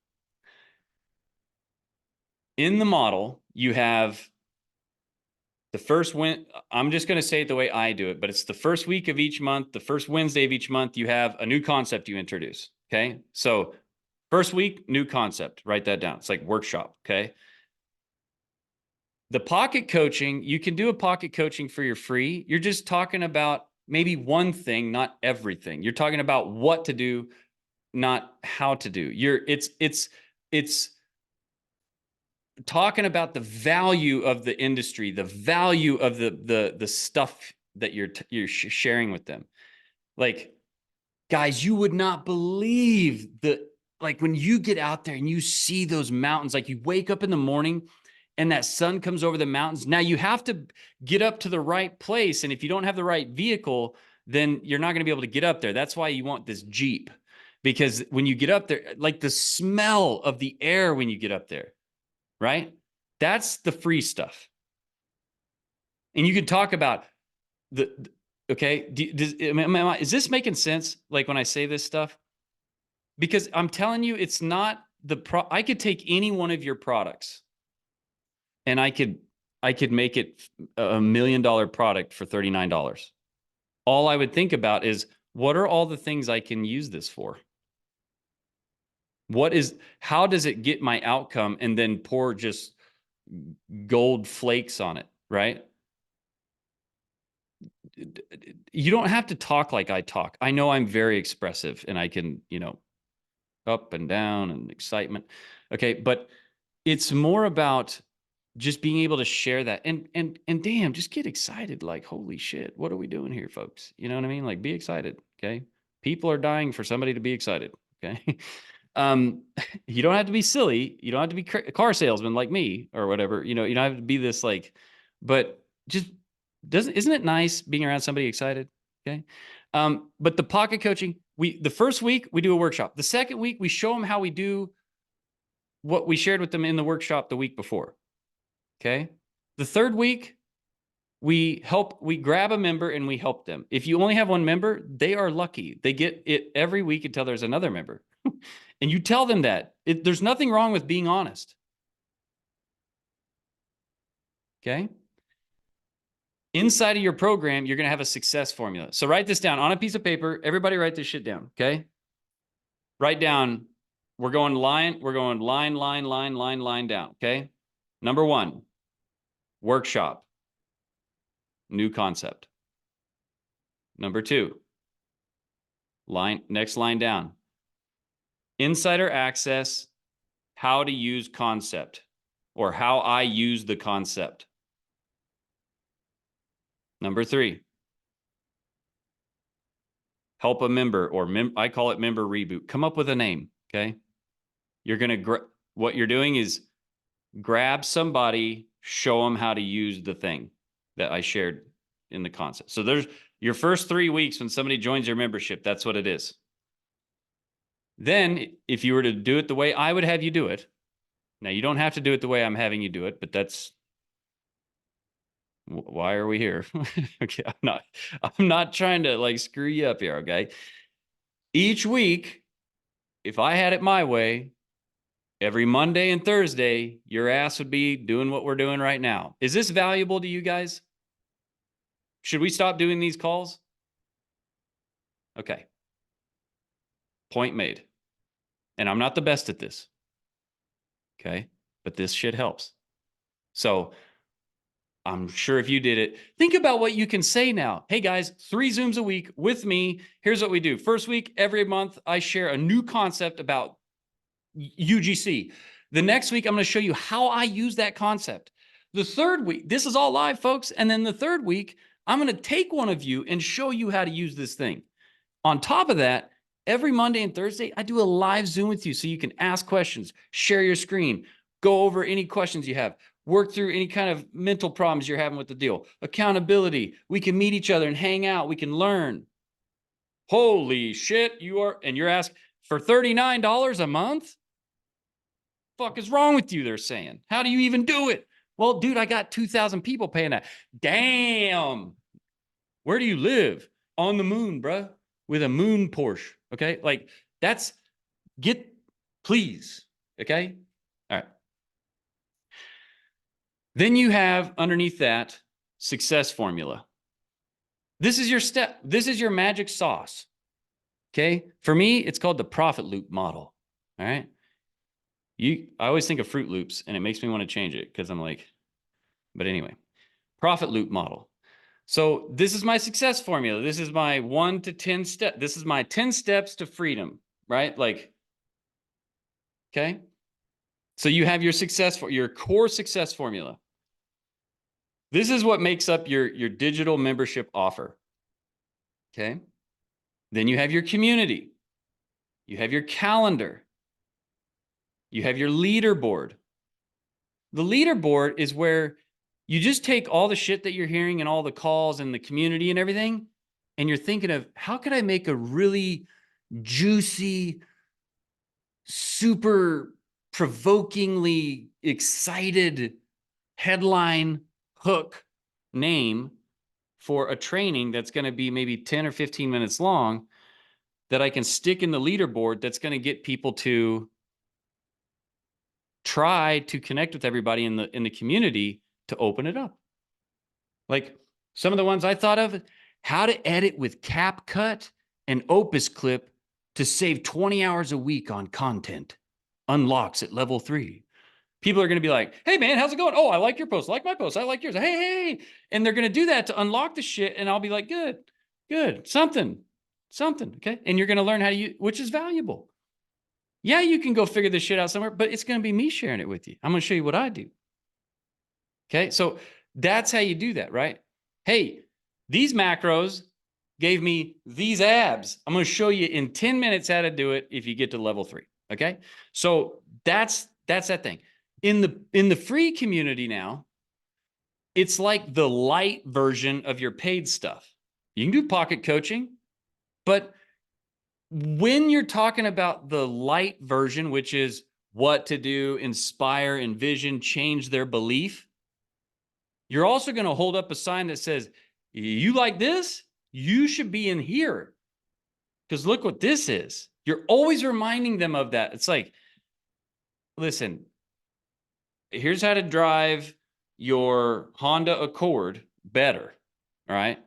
A: In the model, you have the first I'm just going to say it the way I do it, but it's the first week of each month, the first Wednesday of each month, you have a new concept you introduce. Okay. So first week, new concept, write that down. It's like workshop. Okay. The pocket coaching, you can do a pocket coaching for your free. You're just talking about maybe one thing, not everything. You're talking about what to do, not how to do. It's talking about the value of the industry, the value of the stuff that you're sharing with them. Like, guys, you would not believe like when you get out there and you see those mountains, like you wake up in the morning and that sun comes over the mountains. Now you have to get up to the right place. And if you don't have the right vehicle, then you're not going to be able to get up there. That's why you want this Jeep, because when you get up there, like the smell of the air when you get up there, right? That's the free stuff. And you can talk about okay, is this making sense? Like when I say this stuff, because I'm telling you, it's not I could take any one of your products and I could make it $1 million product for $39. All I would think about is, what are all the things I can use this for? How does it get my outcome, and then pour just gold flakes on it, right? You don't have to talk like I talk. I know I'm very expressive and I can, up and down and excitement. Okay. But it's more about just being able to share that and damn, just get excited. Like, holy shit, what are we doing here, folks? You know what I mean? Like, be excited. Okay. People are dying for somebody to be excited. Okay. You don't have to be silly. You don't have to be a car salesman like me or whatever. You don't have to be this like, but just isn't it nice being around somebody excited? Okay. But the pocket coaching, the first week we do a workshop. The second week we show them how we do what we shared with them in the workshop the week before. Okay. The third week we grab a member and we help them. If you only have one member, they are lucky. They get it every week until there's another member. And you tell them that there's nothing wrong with being honest. Okay. Inside of your program, you're going to have a success formula. So write this down on a piece of paper. Everybody write this shit down. Okay. Write down, we're going line, line down. Okay. Number 1, workshop, new concept. Number 2, next line down, Insider access, how to use concept, or how I use the concept. Number 3, help a member, or I call it member reboot. Come up with a name, okay? You're going to, what you're doing is grab somebody, show them how to use the thing that I shared in the concept. So there's your first 3 weeks when somebody joins your membership, that's what it is. Then if you were to do it the way I would have you do it, now you don't have to do it the way I'm having you do it, but that's why are we here? Okay, I'm not trying to like screw you up here, okay? Each week, if I had it my way, every Monday and Thursday, your ass would be doing what we're doing right now. Is this valuable to you guys? Should we stop doing these calls? Okay. Point made. And I'm not the best at this. Okay. But this shit helps. So I'm sure if you did it, think about what you can say now. Hey guys, 3 Zooms a week with me. Here's what we do. First week, every month, I share a new concept about UGC. The next week, I'm going to show you how I use that concept. The third week, this is all live, folks. And then the third week, I'm going to take one of you and show you how to use this thing. On top of that, every Monday and Thursday, I do a live Zoom with you so you can ask questions, share your screen, go over any questions you have, work through any kind of mental problems you're having with the deal. Accountability. We can meet each other and hang out. We can learn. Holy shit, you're asking for $39 a month? Fuck is wrong with you, they're saying. How do you even do it? Well, dude, I got 2,000 people paying that. Damn. Where do you live? On the moon, bruh. With a moon Porsche. Okay? Like, please. Okay? All right. Then you have underneath that success formula. This is your step. This is your magic sauce. Okay? For me, it's called the profit loop model. All right? I always think of Fruit Loops and it makes me want to change it because I'm like, but anyway, profit loop model. So this is my success formula. This is my 1 to 10 step. This is my 10 steps to freedom, right? Like, okay. So you have your your core success formula. This is what makes up your digital membership offer. Okay. Then you have your community. You have your calendar. You have your leaderboard. The leaderboard is where you just take all the shit that you're hearing and all the calls and the community and everything, and you're thinking of how could I make a really juicy, super provokingly excited headline hook name for a training that's going to be maybe 10 or 15 minutes long that I can stick in the leaderboard that's going to get people to try to connect with everybody in the community to open it up. Like some of the ones I thought of, how to edit with CapCut and Opus Clip to save 20 hours a week on content. Unlocks at level 3. People are going to be like, hey man, how's it going? Oh, I like your post. I like my post. I like yours. Hey. And they're going to do that to unlock the shit. And I'll be like, good. Something. Okay. And you're going to learn how to use, which is valuable. Yeah, you can go figure this shit out somewhere, but it's going to be me sharing it with you. I'm going to show you what I do. Okay. So that's how you do that, right? Hey, these macros gave me these abs. I'm going to show you in 10 minutes how to do it if you get to level 3. Okay. So that's that thing. In the free community now, it's like the light version of your paid stuff. You can do pocket coaching, but when you're talking about the light version, which is what to do, inspire, envision, change their belief, you're also going to hold up a sign that says, you like this? You should be in here. Because look what this is. You're always reminding them of that. It's like, listen, here's how to drive your Honda Accord better. All right.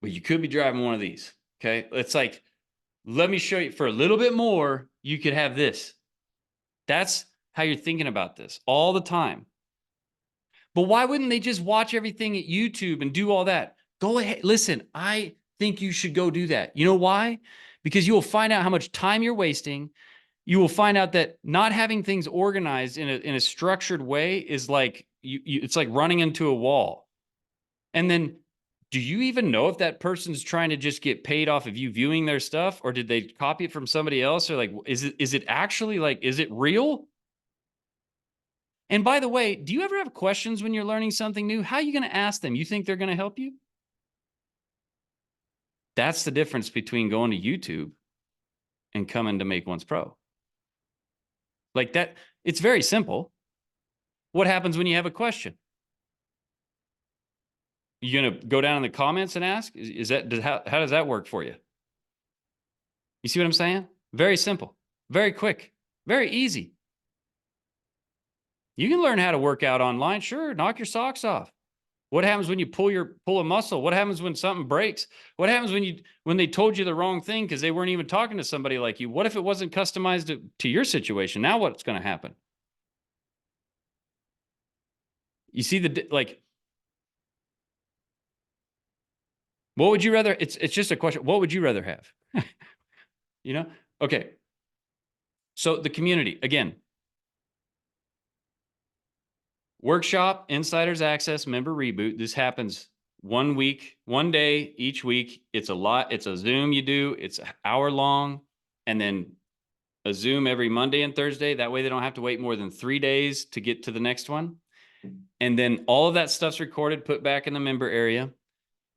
A: Well, you could be driving one of these. Okay. It's like, let me show you for a little bit more, you could have this. That's how you're thinking about this all the time. But why wouldn't they just watch everything at YouTube and do all that? Go ahead. Listen, I think you should go do that. You know why? Because you will find out how much time you're wasting, you will find out that not having things organized in a structured way is like, it's like running into a wall. And then, do you even know if that person's trying to just get paid off of you viewing their stuff, or did they copy it from somebody else? Or like, is it actually like, is it real? And by the way, do you ever have questions when you're learning something new? How are you going to ask them? You think they're going to help you? That's the difference between going to YouTube and coming to Make Once Pro. Like that, it's very simple. What happens when you have a question? You gonna go down in the comments and ask? How does that work for you? You see what I'm saying? Very simple, very quick, very easy. You can learn how to work out online. Sure, knock your socks off. What happens when you pull a muscle? What happens when something breaks? What happens when they told you the wrong thing because they weren't even talking to somebody like you? What if it wasn't customized to your situation? Now what's going to happen? You see like, what would you rather? It's just a question. What would you rather have? You know? Okay. So the community, again, workshop, insiders access, member reboot. This happens 1 week, 1 day each week. It's a lot. It's a Zoom you do. It's an hour long, and then a Zoom every Monday and Thursday. That way they don't have to wait more than 3 days to get to the next one. And then all of that stuff's recorded, put back in the member area.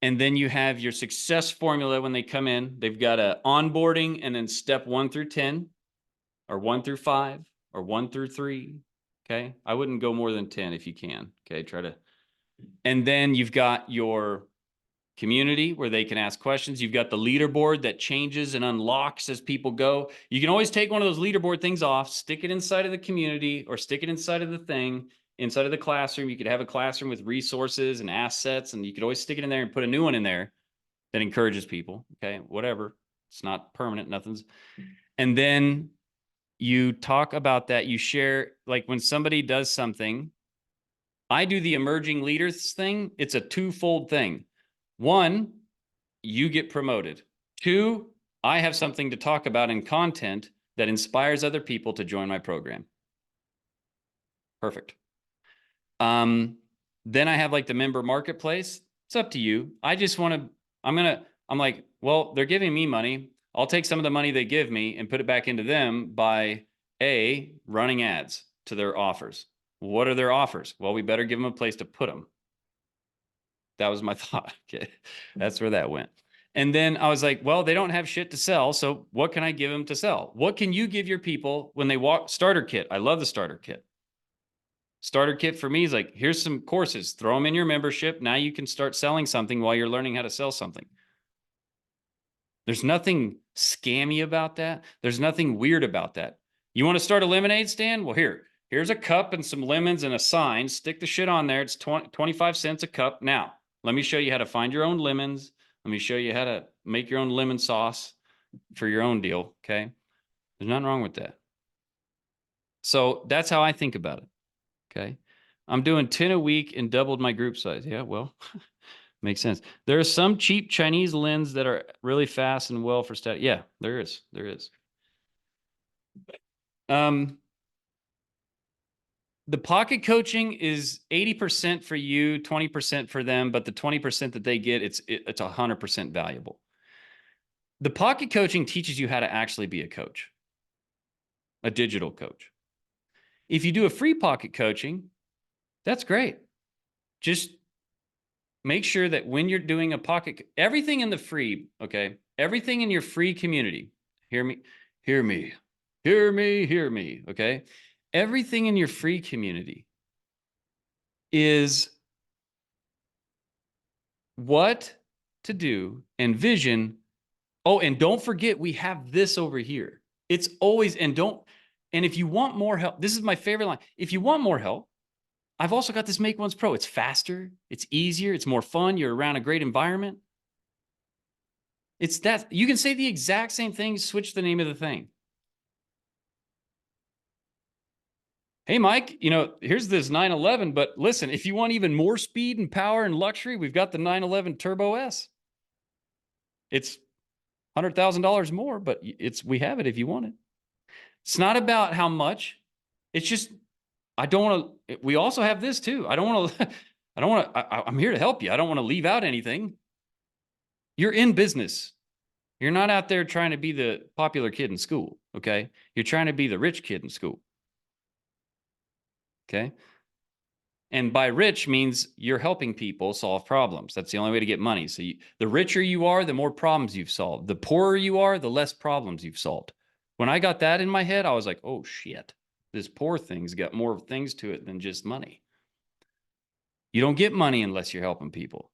A: And then you have your success formula when they come in. They've got a onboarding and then step 1 through 10, or 1 through 5, or 1 through 3. Okay. I wouldn't go more than 10 if you can. Okay. Try to. And then you've got your community where they can ask questions. You've got the leaderboard that changes and unlocks as people go. You can always take one of those leaderboard things off, stick it inside of the community, or stick it inside of the thing, inside of the classroom. You could have a classroom with resources and assets, and you could always stick it in there and put a new one in there that encourages people. Okay. Whatever. It's not permanent. Nothing's. And then you talk about that. You share, like when somebody does something, I do the emerging leaders thing. It's a twofold thing. 1, you get promoted. 2, I have something to talk about in content that inspires other people to join my program. Perfect. Then I have like the member marketplace. It's up to you. I just want to, I'm like, well, they're giving me money. I'll take some of the money they give me and put it back into them by running ads to their offers. What are their offers? Well, we better give them a place to put them. That was my thought. Okay. That's where that went. And then I was like, well, they don't have shit to sell. So what can I give them to sell? What can you give your people when they walk? Starter kit. I love the starter kit. Starter kit for me is like, here's some courses, throw them in your membership. Now you can start selling something while you're learning how to sell something. There's nothing scammy about that. There's nothing weird about that. You want to start a lemonade stand? Well, here's a cup and some lemons and a sign. Stick the shit on there. It's 25 cents a cup. Now, let me show you how to find your own lemons. Let me show you how to make your own lemon sauce for your own deal. Okay. There's nothing wrong with that. So that's how I think about it. Okay. I'm doing 10 a week and doubled my group size. Yeah, well, makes sense. There are some cheap Chinese lens that are really fast and well for stat. Yeah, there is. There is. The pocket coaching is 80% for you, 20% for them, but the 20% that they get, it's 100% valuable. The pocket coaching teaches you how to actually be a coach, a digital coach. If you do a free pocket coaching, that's great. Just make sure that when you're doing a pocket, everything in the free, okay, everything in your free community, hear me, okay? Everything in your free community is what to do and vision. Oh, and don't forget, we have this over here. It's always, and if you want more help, this is my favorite line. If you want more help, I've also got this Make Once Pro. It's faster, it's easier, it's more fun. You're around a great environment. It's that you can say the exact same thing, switch the name of the thing. Hey, Mike, here's this 911, but listen, if you want even more speed and power and luxury, we've got the 911 Turbo S. It's $100,000 more, but we have it if you want it. It's not about how much. It's just, I don't want to, we also have this too. I don't want to, I'm here to help you. I don't want to leave out anything. You're in business. You're not out there trying to be the popular kid in school. Okay. You're trying to be the rich kid in school. Okay. And by rich means you're helping people solve problems. That's the only way to get money. So the richer you are, the more problems you've solved. The poorer you are, the less problems you've solved. When I got that in my head, I was like, oh shit, this poor thing's got more things to it than just money. You don't get money unless you're helping people.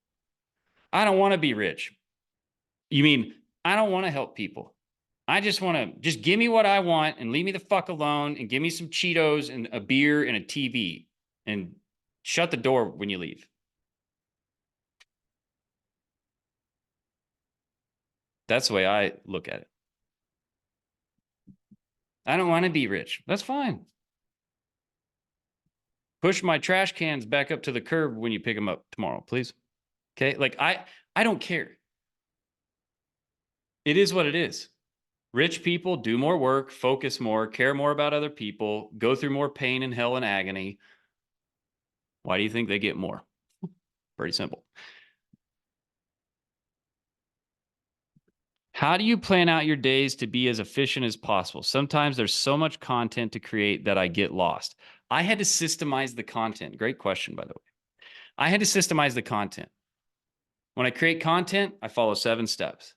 A: I don't want to be rich. You mean, I don't want to help people. I just want to just give me what I want and leave me the fuck alone and give me some Cheetos and a beer and a TV and shut the door when you leave. That's the way I look at it. I don't want to be rich. That's fine. Push my trash cans back up to the curb when you pick them up tomorrow, please. Okay? Like I don't care. It is what it is. Rich people do more work, focus more, care more about other people, go through more pain and hell and agony. Why do you think they get more? Pretty simple. How do you plan out your days to be as efficient as possible? Sometimes there's so much content to create that I get lost. I had to systemize the content. Great question, by the way. I had to systemize the content. When I create content, I follow 7 steps.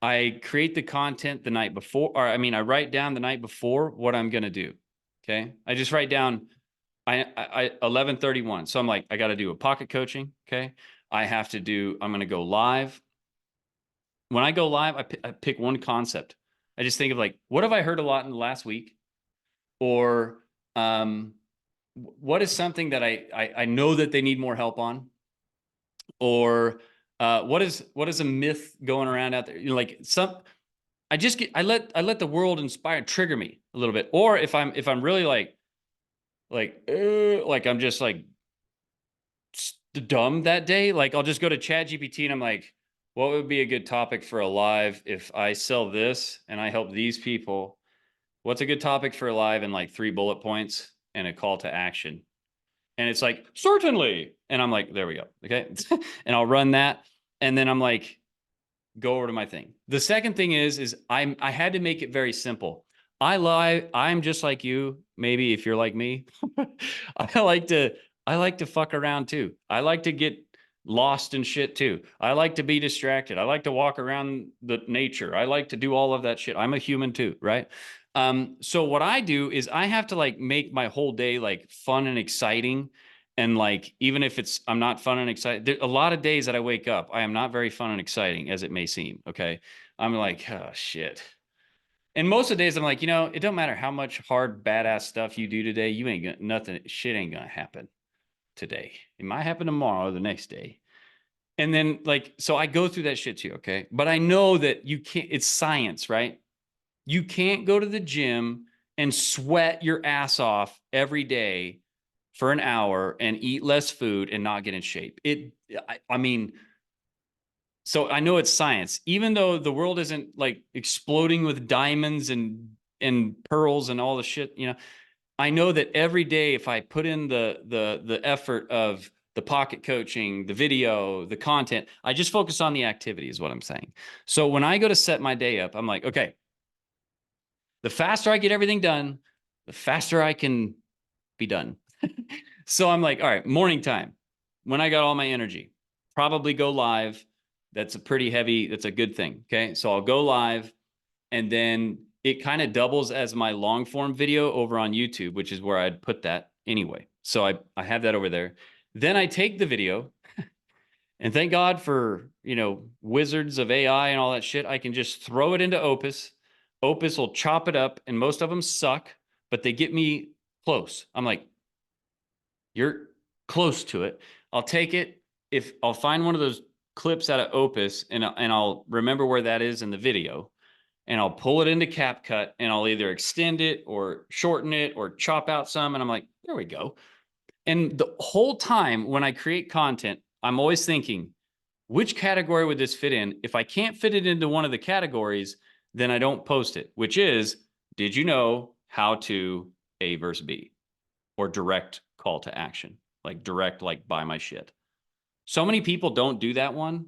A: I create the content the night before, or I mean, I write down the night before what I'm going to do. Okay. I just write down 11:31. So I'm like, I got to do a pocket coaching. Okay. I'm going to go live. When I go live, I pick one concept. I just think of like, what have I heard a lot in the last week? Or what is something that I know that they need more help on? Or what is a myth going around out there? You know, like I let the world trigger me a little bit. Or if I'm really like I'm just like dumb that day, like I'll just go to ChatGPT and I'm like, what would be a good topic for a live if I sell this and I help these people? What's a good topic for a live in like 3 bullet points and a call to action? And it's like, certainly. And I'm like, there we go. Okay. And I'll run that. And then I'm like, go over to my thing. The second thing is I had to make it very simple. I'm just like you. Maybe if you're like me, I like to fuck around too. I like to get lost in shit too. I like to be distracted. I like to walk around the nature. I like to do all of that shit. I'm a human too, right? So what I do is I have to like make my whole day like fun and exciting. And like, even if I'm not fun and exciting, there a lot of days that I wake up, I am not very fun and exciting as it may seem. Okay. I'm like, oh shit. And most of the days I'm like, it don't matter how much hard, badass stuff you do today. You ain't gonna, nothing, shit ain't gonna happen today. It might happen tomorrow or the next day. And then like, so I go through that shit too. Okay. But I know that you can't, it's science, right? You can't go to the gym and sweat your ass off every day for an hour and eat less food and not get in shape. I mean, so I know it's science, even though the world isn't like exploding with diamonds and pearls and all the shit, I know that every day, if I put in the effort of the pocket coaching, the video, the content, I just focus on the activity is what I'm saying. So when I go to set my day up, I'm like, okay, the faster I get everything done, the faster I can be done. So I'm like, all right, morning time, when I got all my energy, probably go live. That's a good thing. Okay. So I'll go live and then it kind of doubles as my long form video over on YouTube, which is where I'd put that anyway. So I have that over there. Then I take the video and thank God for, wizards of AI and all that shit. I can just throw it into Opus. Opus will chop it up and most of them suck, but they get me close. I'm like, you're close to it. I'll take it. If I'll find one of those clips out of Opus and I'll remember where that is in the video and I'll pull it into CapCut and I'll either extend it or shorten it or chop out some. And I'm like, there we go. And the whole time when I create content, I'm always thinking, which category would this fit in? If I can't fit it into one of the categories, then I don't post it, which is did you know how to A versus B, or direct call to action, like direct, like buy my shit. So many people don't do that one.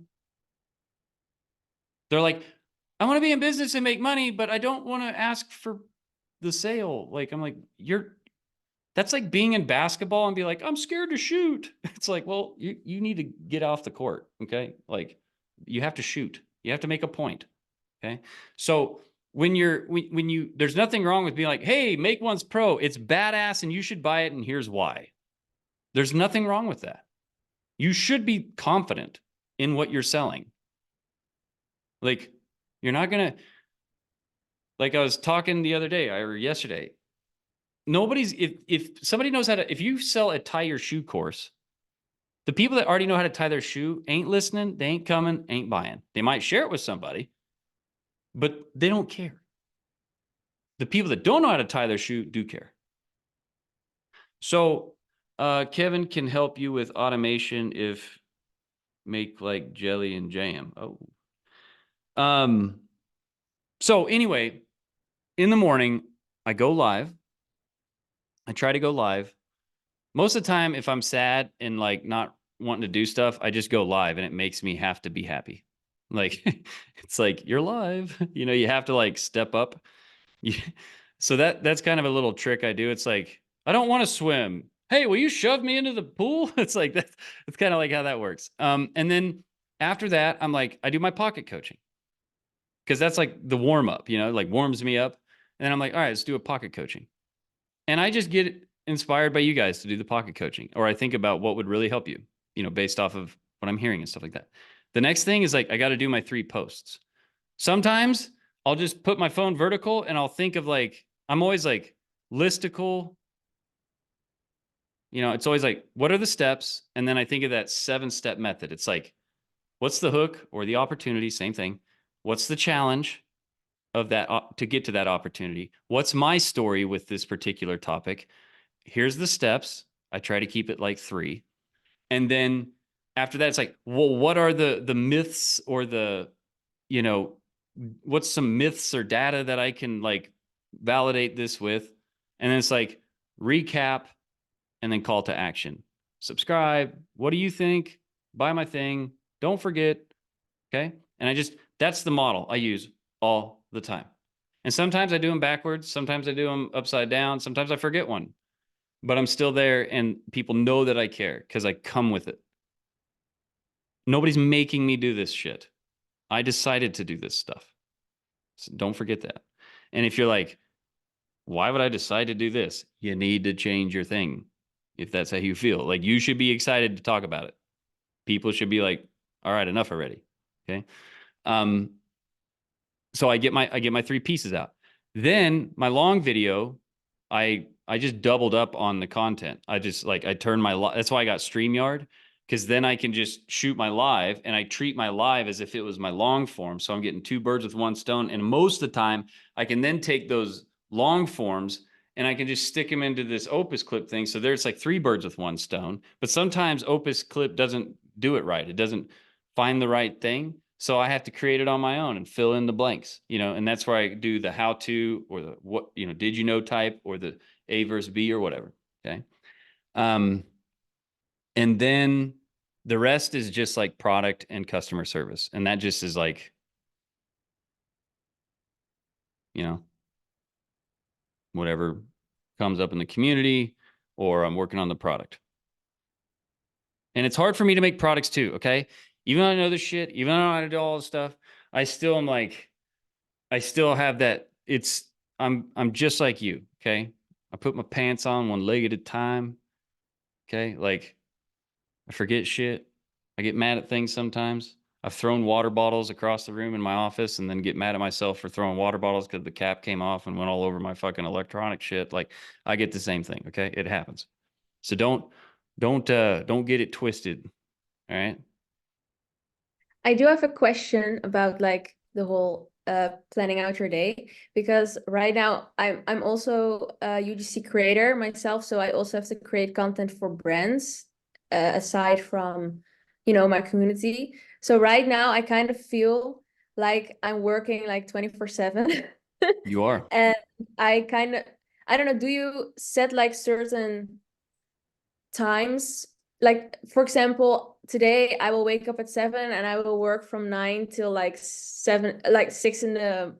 A: They're like, I want to be in business and make money, but I don't want to ask for the sale. Like, I'm like, that's like being in basketball and be like, I'm scared to shoot. It's like, well, you need to get off the court. Okay. Like, you have to shoot. You have to make a point. Okay. So when there's nothing wrong with being like, hey, Make One's Pro. It's badass and you should buy it. And here's why. There's nothing wrong with that. You should be confident in what you're selling. Like, you're not going to, like I was talking the other day or yesterday, if somebody knows how to, if you sell a tie your shoe course, the people that already know how to tie their shoe ain't listening, they ain't coming, ain't buying. They might share it with somebody, but they don't care. The people that don't know how to tie their shoe do care. So Kevin can help you with automation if make like jelly and jam. So anyway, in the morning, I go live. I try to go live. Most of the time, if I'm sad and like not wanting to do stuff, I just go live and it makes me have to be happy. Like, it's like, you're live, you know, you have to like step up. So that's kind of a little trick I do. It's like, I don't want to swim. Hey, will you shove me into the pool? It's like, that's kind of like how that works. And then after that, I'm like, I do my pocket coaching. Because that's like the warm up, you know, like warms me up. And then I'm like, all right, let's do a pocket coaching. And I just get inspired by you guys to do the pocket coaching. Or I think about what would really help you, you know, based off of what I'm hearing and stuff like that. The next thing is like, I got to do my 3 posts. Sometimes I'll just put my phone vertical and I'll think of like, I'm always like listicle. You know, it's always like, what are the steps? And then I think of that 7-step method. It's like, what's the hook or the opportunity? Same thing. What's the challenge of that to get to that opportunity? What's my story with this particular topic? Here's the steps. I try to keep it like 3. And then after that, it's like, well, what are the myths or the, you know, what's some myths or data that I can like validate this with? And then it's like recap and then call to action. Subscribe. What do you think? Buy my thing. Don't forget. Okay. And that's the model I use all the time. And sometimes I do them backwards. Sometimes I do them upside down. Sometimes I forget one, but I'm still there and people know that I care because I come with it. Nobody's making me do this shit. I decided to do this stuff. So don't forget that. And if you're like, why would I decide to do this? You need to change your thing. If that's how you feel, like you should be excited to talk about it. People should be like, all right, enough already. Okay. So I get my 3 pieces out. Then my long video, I just doubled up on the content. I turned that's why I got StreamYard, because then I can just shoot my live and I treat my live as if it was my long form. So I'm getting 2 birds with 1 stone. And most of the time I can then take those long forms and I can just stick them into this Opus Clip thing. So there's like 3 birds with 1 stone, but sometimes Opus Clip doesn't do it right. It doesn't find the right thing. So I have to create it on my own and fill in the blanks, you know, and that's where I do the how to or the what, you know, did you know type or the A versus B or whatever. Okay. And then the rest is just like product and customer service. And that just is like, you know, whatever comes up in the community or I'm working on the product. And it's hard for me to make products too. Okay. Even though I know this shit, even though I know how to do all this stuff, I still am like, I still have that. I'm just like you. Okay. I put my pants on 1 leg at a time. Okay. Like I forget shit. I get mad at things sometimes. I've thrown water bottles across the room in my office and then get mad at myself for throwing water bottles because the cap came off and went all over my fucking electronic shit. Like I get the same thing. Okay. It happens. So don't get it twisted. All right.
D: I do have a question about like the whole planning out your day, because right now I'm also a UGC creator myself, so I also have to create content for brands aside from, you know, my community. So right now I kind of feel like I'm working like 24/7
A: You are.
D: And I don't know, do you set like certain times? Like, for example, today I will wake up at 7 and I will work from 9 till like 7, like 6 in the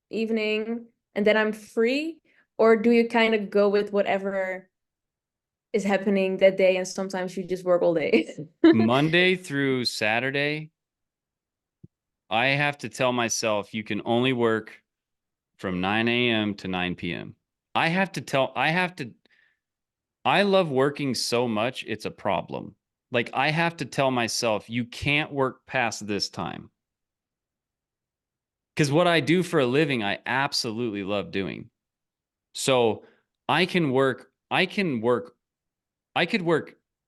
D: evening, and then I'm free? Or do you kind of go with whatever is happening that day, and sometimes you just work all day?
A: Monday through Saturday, I have to tell myself you can only work from 9 a.m. to 9 p.m. I love working so much, it's a problem. Like, I have to tell myself, you can't work past this time. Because what I do for a living, I absolutely love doing. So I could work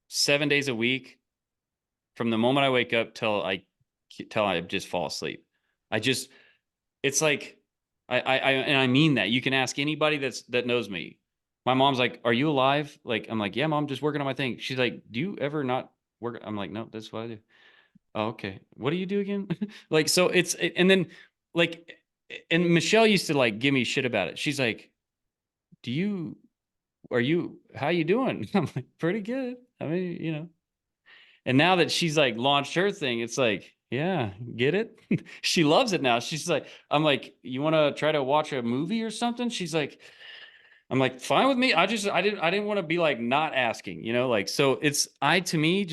A: 7 days a week from the moment I wake up till I just fall asleep. It's like, and I mean that. You can ask anybody that knows me. My mom's like, "Are you alive?" Like, I'm like, "Yeah, mom, just working on my thing." She's like, "Do you ever not work?" I'm like, "No, that's what I do." Oh, okay. What do you do again? Like, so and then like, and Michelle used to like give me shit about it. She's like, how you doing? I'm like, pretty good. I mean, and now that she's like launched her thing, it's like, yeah, get it? She loves it now. She's like, I'm like, you want to try to watch a movie or something? She's like, I'm like, fine with me. I didn't want to be like not asking, like, so to me,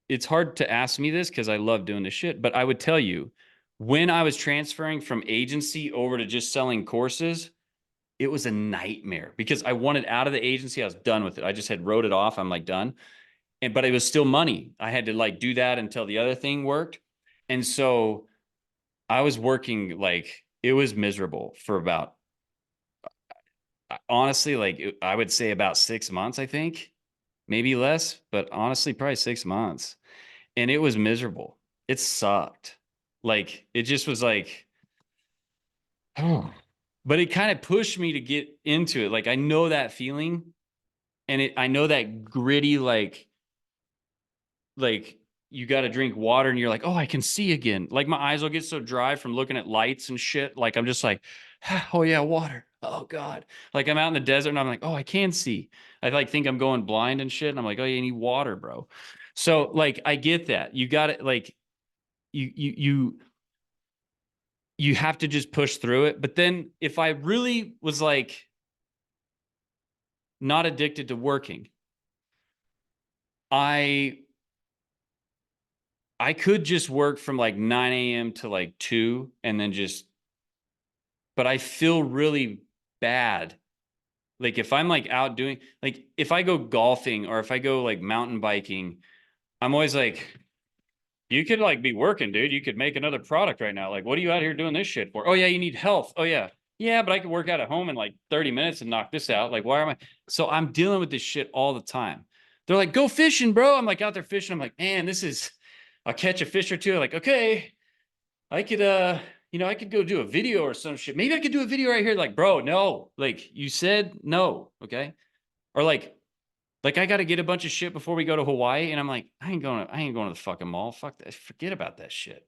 A: it's hard to ask me this because I love doing this shit. But I would tell you, when I was transferring from agency over to just selling courses, it was a nightmare because I wanted out of the agency. I was done with it. I just had wrote it off. I'm like done. But it was still money. I had to like do that until the other thing worked. And so I was working like, it was miserable for about, honestly, like I would say about 6 months, I think, maybe less, but honestly, probably 6 months. And it was miserable. It sucked. Like, it just was like, oh, but it kind of pushed me to get into it. Like, I know that feeling, and I know that gritty, like you got to drink water and you're like, oh, I can see again. Like, my eyes will get so dry from looking at lights and shit. Like, I'm just like, oh yeah, water. Oh God. Like, I'm out in the desert and I'm like, oh, I can see. I like think I'm going blind and shit. And I'm like, oh, you need water, bro. So like, I get that. You got it. Like, you have to just push through it. But then if I really was like not addicted to working, I could just work from like 9 a.m. to like 2 and then but I feel really bad. Like, if I'm like out doing, like, if I go golfing or if I go like mountain biking, I'm always like, you could like be working, dude. You could make another product right now. Like, what are you out here doing this shit for? Oh yeah, you need health. Oh yeah. Yeah, but I could work out at home in like 30 minutes and knock this out. Like, why am I? So I'm dealing with this shit all the time. They're like, go fishing, bro. I'm like out there fishing. I'm like, man, I'll catch a fish or two. I'm like, okay, I could, I could go do a video or some shit. Maybe I could do a video right here. Like, bro, no, like you said, no. Okay. Or like I got to get a bunch of shit before we go to Hawaii. And I'm like, I ain't going to the fucking mall. Fuck that. Forget about that shit.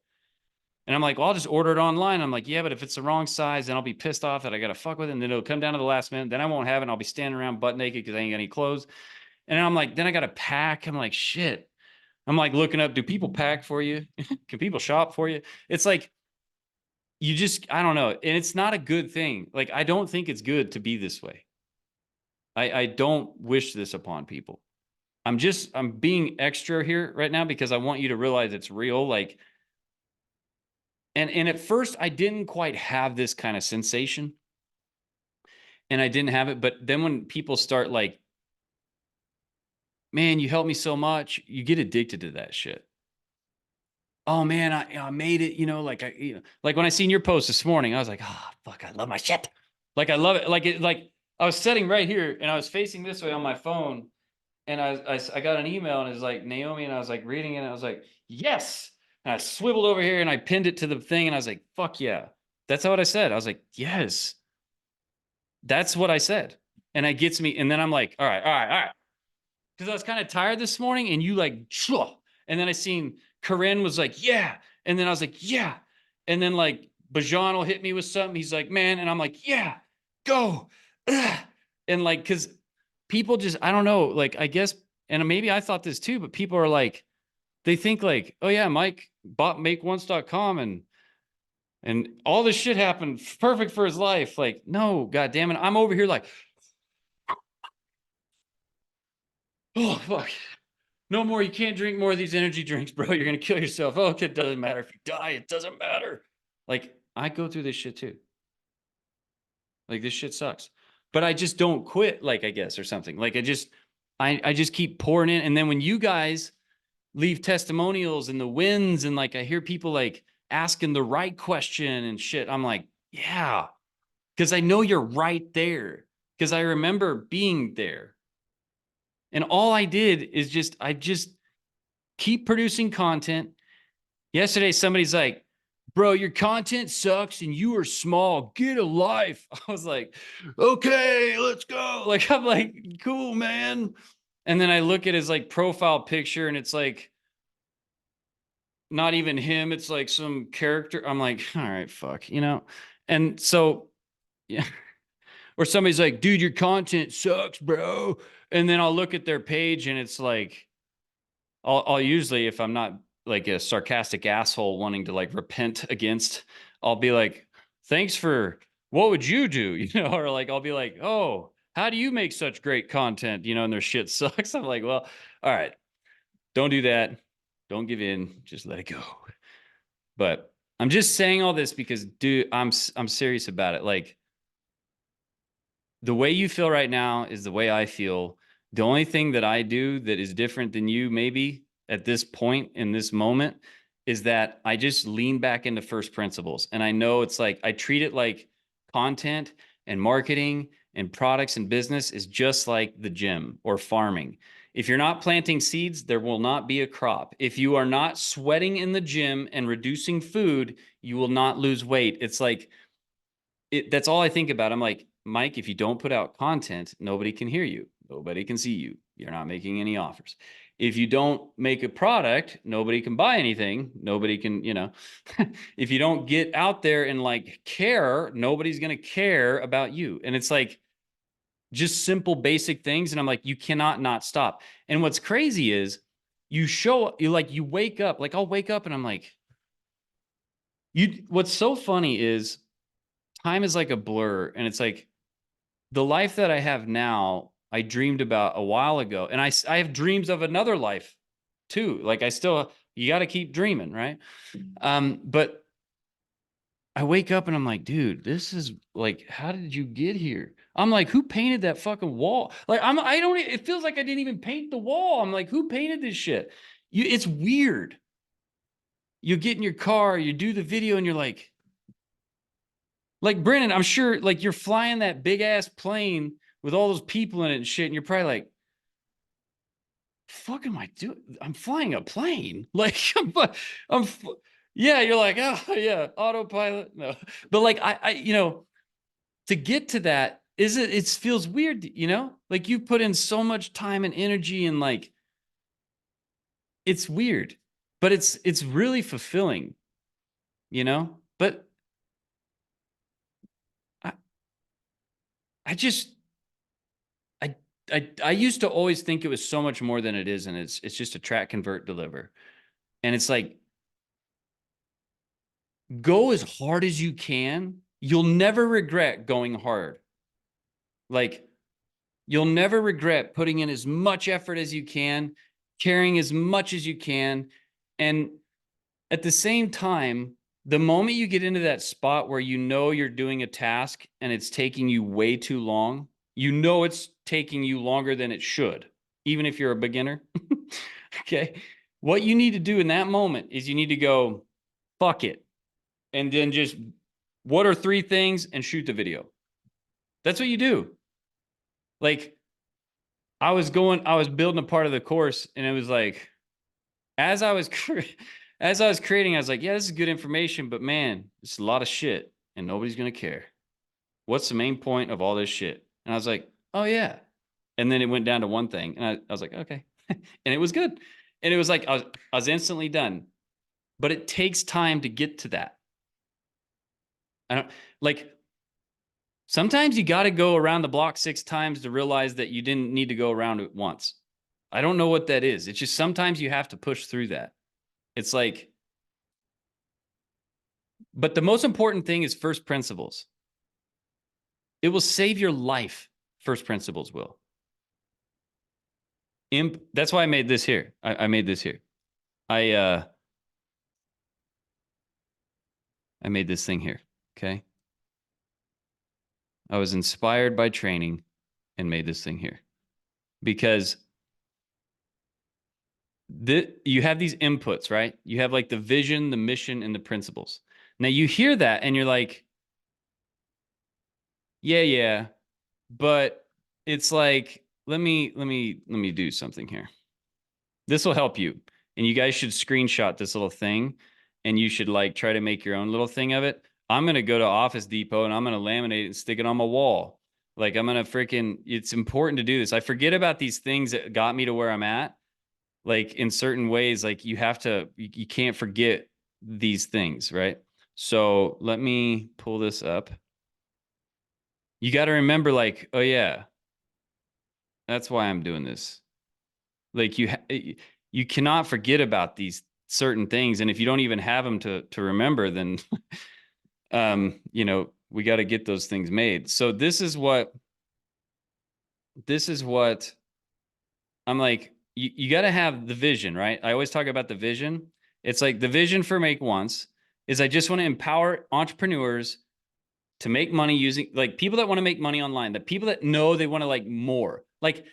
A: And I'm like, well, I'll just order it online. I'm like, yeah, but if it's the wrong size, then I'll be pissed off that I got to fuck with it. And then it'll come down to the last minute. Then I won't have it. And I'll be standing around butt naked because I ain't got any clothes. And I'm like, then I got to pack. I'm like, shit. I'm like looking up, do people pack for you? Can people shop for you? It's like, I don't know. And it's not a good thing. Like, I don't think it's good to be this way. I don't wish this upon people. I'm being extra here right now because I want you to realize it's real. Like, and at first I didn't quite have this kind of sensation and I didn't have it. But then when people start like, man, you helped me so much, you get addicted to that shit. Oh man, I made it, like when I seen your post this morning, I was like, oh, fuck, I love my shit. Like, I love it. Like I was sitting right here and I was facing this way on my phone and I got an email and it was like Naomi and I was like reading it and I was like, yes. And I swiveled over here and I pinned it to the thing and I was like, fuck yeah. That's what I said. I was like, yes, that's what I said. And it gets me. And then I'm like, all right. Cause I was kind of tired this morning and you like, and then I seen Corinne was like, yeah. And then I was like, yeah. And then like Bajan will hit me with something. He's like, man. And I'm like, yeah, go. Ugh. And like, cause people just, I don't know, like, I guess, and maybe I thought this too, but people are like, they think like, oh yeah, Mike bought makeonce.com and all this shit happened perfect for his life. Like, no, God damn it. I'm over here like, oh, fuck. No more. You can't drink more of these energy drinks, bro. You're going to kill yourself. Oh, it doesn't matter if you die. It doesn't matter. Like, I go through this shit too. Like, this shit sucks. But I just don't quit, like, I guess, or something. Like, I just keep pouring in. And then when you guys leave testimonials and the wins, and like, I hear people like asking the right question and shit, I'm like, yeah, because I know you're right there. Because I remember being there. And all I did is I just keep producing content. Yesterday, somebody's like, bro, your content sucks and you are small. Get a life. I was like, okay, let's go. Like, I'm like, cool, man. And then I look at his like profile picture and it's like, not even him. It's like some character. I'm like, all right, fuck, you know? And so, yeah. Or somebody's like, dude, your content sucks, bro. And then I'll look at their page and it's like, I'll usually, if I'm not like a sarcastic asshole wanting to like repent against, I'll be like, thanks for, what would you do? You know, or like, I'll be like, oh, how do you make such great content? You know, and their shit sucks. I'm like, well, all right, don't do that. Don't give in. Just let it go. But I'm just saying all this because, dude, I'm serious about it. Like, the way you feel right now is the way I feel. The only thing that I do that is different than you, maybe at this point in this moment, is that I just lean back into first principles. And I know it's like, I treat it like content and marketing and products and business is just like the gym or farming. If you're not planting seeds, there will not be a crop. If you are not sweating in the gym and reducing food, you will not lose weight. It's like, that's all I think about. I'm like, Mike, if you don't put out content, nobody can hear you. Nobody can see you. You're not making any offers. If you don't make a product, nobody can buy anything. Nobody can, you know, if you don't get out there and like care, nobody's going to care about you. And it's like just simple, basic things. And I'm like, you cannot not stop. And what's crazy is you wake up, like I'll wake up and I'm like, what's so funny is time is like a blur. And it's like, the life that I have now, I dreamed about a while ago. And I have dreams of another life too. Like you got to keep dreaming, right? But I wake up and I'm like, dude, this is like, how did you get here? I'm like, who painted that fucking wall? Like, it feels like I didn't even paint the wall. I'm like, who painted this shit? It's weird. You get in your car, you do the video and you're like Brennan, I'm sure like you're flying that big ass plane with all those people in it and shit. And you're probably like, fuck am I doing? I'm flying a plane. Like yeah, you're like, oh yeah, autopilot. No, but like, you know, to get to that, it feels weird, you know, like you put in so much time and energy and like, it's weird, but it's really fulfilling, you know, but I used to always think it was so much more than it is. And it's just attract, convert, deliver. And it's like, go as hard as you can. You'll never regret going hard. Like, you'll never regret putting in as much effort as you can, caring as much as you can. And at the same time, the moment you get into that spot where you know you're doing a task and it's taking you way too long, you know it's taking you longer than it should, even if you're a beginner. Okay. What you need to do in that moment is you need to go, fuck it. And then just, what are 3 things, and shoot the video. That's what you do. Like, I was building a part of the course and it was like, as I was creating, I was like, yeah, this is good information, but man, it's a lot of shit and nobody's going to care. What's the main point of all this shit? And I was like, oh yeah. And then it went down to one thing and I was like, okay. And it was good. And it was like, I was instantly done, but it takes time to get to that. I don't like, sometimes you got to go around the block 6 times to realize that you didn't need to go around it once. I don't know what that is. It's just sometimes you have to push through that. It's like, but the most important thing is first principles. It will save your life. First principles will. That's why I made this here. I made this here. I made this thing here. Okay. I was inspired by training and made this thing here because you have these inputs, right? You have like the vision, the mission, and the principles. Now you hear that and you're like, yeah, but it's like, let me do something here. This will help you. And you guys should screenshot this little thing and you should like try to make your own little thing of it. I'm going to go to Office Depot and I'm going to laminate it and stick it on my wall. Like I'm going to freaking, it's important to do this. I forget about these things that got me to where I'm at. Like in certain ways, like you have to, you can't forget these things, right? So let me pull this up. You got to remember like, oh yeah, that's why I'm doing this. Like you cannot forget about these certain things. And if you don't even have them to remember, then, you know, we got to get those things made. So this is what I'm like, you got to have the vision, right? I always talk about the vision. It's like the vision for Make Once is I just want to empower entrepreneurs to make money using like people that want to make money online, the people that know they want to like more. Like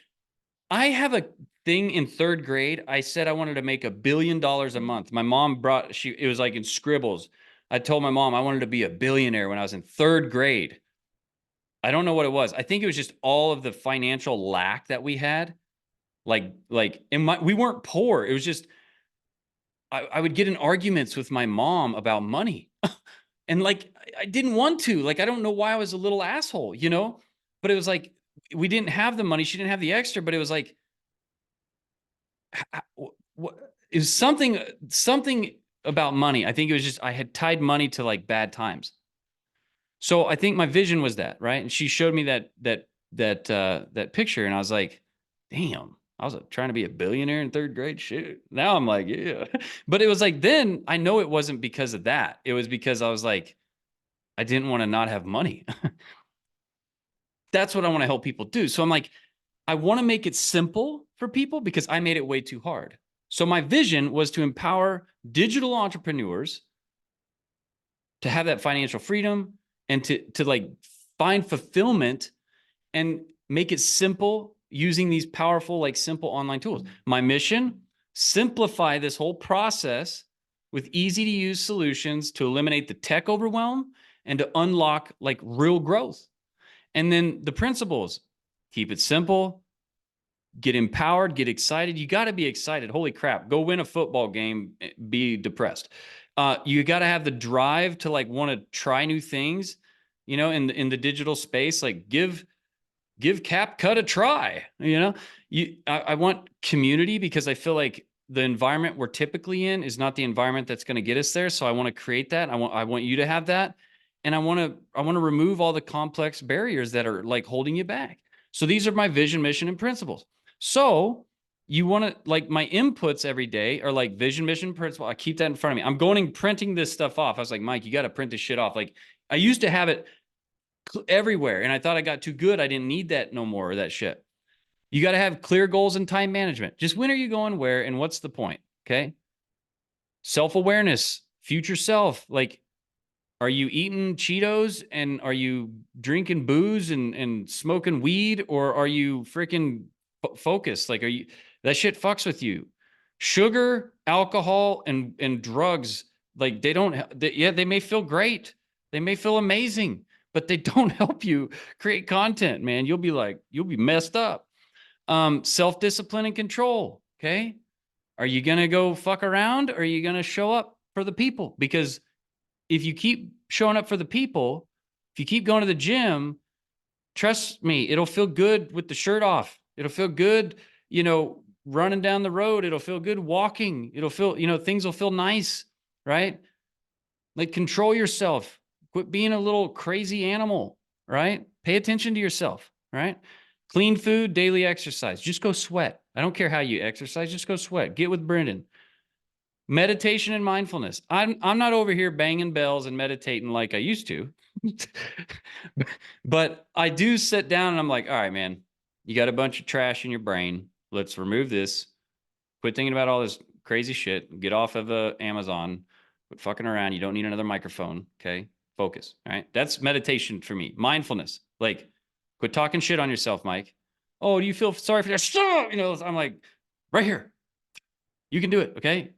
A: I have a thing in 3rd grade. I said I wanted to make $1 billion a month. My mom it was like in scribbles. I told my mom I wanted to be a billionaire when I was in 3rd grade. I don't know what it was. I think it was just all of the financial lack that we had. We weren't poor. It was just, I would get in arguments with my mom about money. And like, I didn't want to, like, I don't know why I was a little asshole, you know, but it was like, we didn't have the money. She didn't have the extra, but it was like, it was something about money. I think it was just, I had tied money to like bad times. So I think my vision was that, right? And she showed me that picture and I was like, damn, I was trying to be a billionaire in 3rd grade. Shit. Now I'm like, yeah. But it was like, then I know it wasn't because of that. It was because I was like, I didn't want to not have money. That's what I want to help people do. So I'm like, I want to make it simple for people because I made it way too hard. So my vision was to empower digital entrepreneurs to have that financial freedom and to like find fulfillment and make it simple using these powerful, like simple online tools. My mission, simplify this whole process with easy to use solutions to eliminate the tech overwhelm and to unlock like real growth. And then the principles, keep it simple, get empowered, get excited. You got to be excited. Holy crap. Go win a football game, be depressed. You got to have the drive to like want to try new things, you know, in the digital space, like give CapCut a try, you know. I want community because I feel like the environment we're typically in is not the environment that's going to get us there. So I want to create that. I want you to have that. And I want to remove all the complex barriers that are like holding you back. So these are my vision, mission, and principles. So you want to like my inputs every day are like vision, mission, principle. I keep that in front of me. I'm going and printing this stuff off. I was like, Mike, you got to print this shit off. Like I used to have it everywhere. And I thought I got too good. I didn't need that no more, or that shit. You got to have clear goals and time management. Just when are you going where and what's the point? Okay. Self-awareness, future self. Like, are you eating Cheetos and are you drinking booze and smoking weed, or are you freaking focused? Like, that shit fucks with you. Sugar, alcohol, and drugs, like they may feel great. They may feel amazing, but they don't help you create content, man. You'll be messed up. Self-discipline and control. Okay. Are you going to go fuck around, or are you going to show up for the people? Because if you keep showing up for the people, if you keep going to the gym, trust me, it'll feel good with the shirt off. It'll feel good, you know, running down the road. It'll feel good walking. It'll feel, you know, things will feel nice, right? Like control yourself. Quit being a little crazy animal, right? Pay attention to yourself, right? Clean food, daily exercise. Just go sweat. I don't care how you exercise, just go sweat. Get with Brendan. Meditation and mindfulness. I'm not over here banging bells and meditating like I used to. But I do sit down and I'm like, all right, man, you got a bunch of trash in your brain. Let's remove this. Quit thinking about all this crazy shit. Get off of Amazon. Quit fucking around. You don't need another microphone. Okay. Focus. All right. That's meditation for me. Mindfulness. Like, quit talking shit on yourself, Mike. Oh, do you feel sorry for that? You know, I'm like, right here. You can do it. Okay.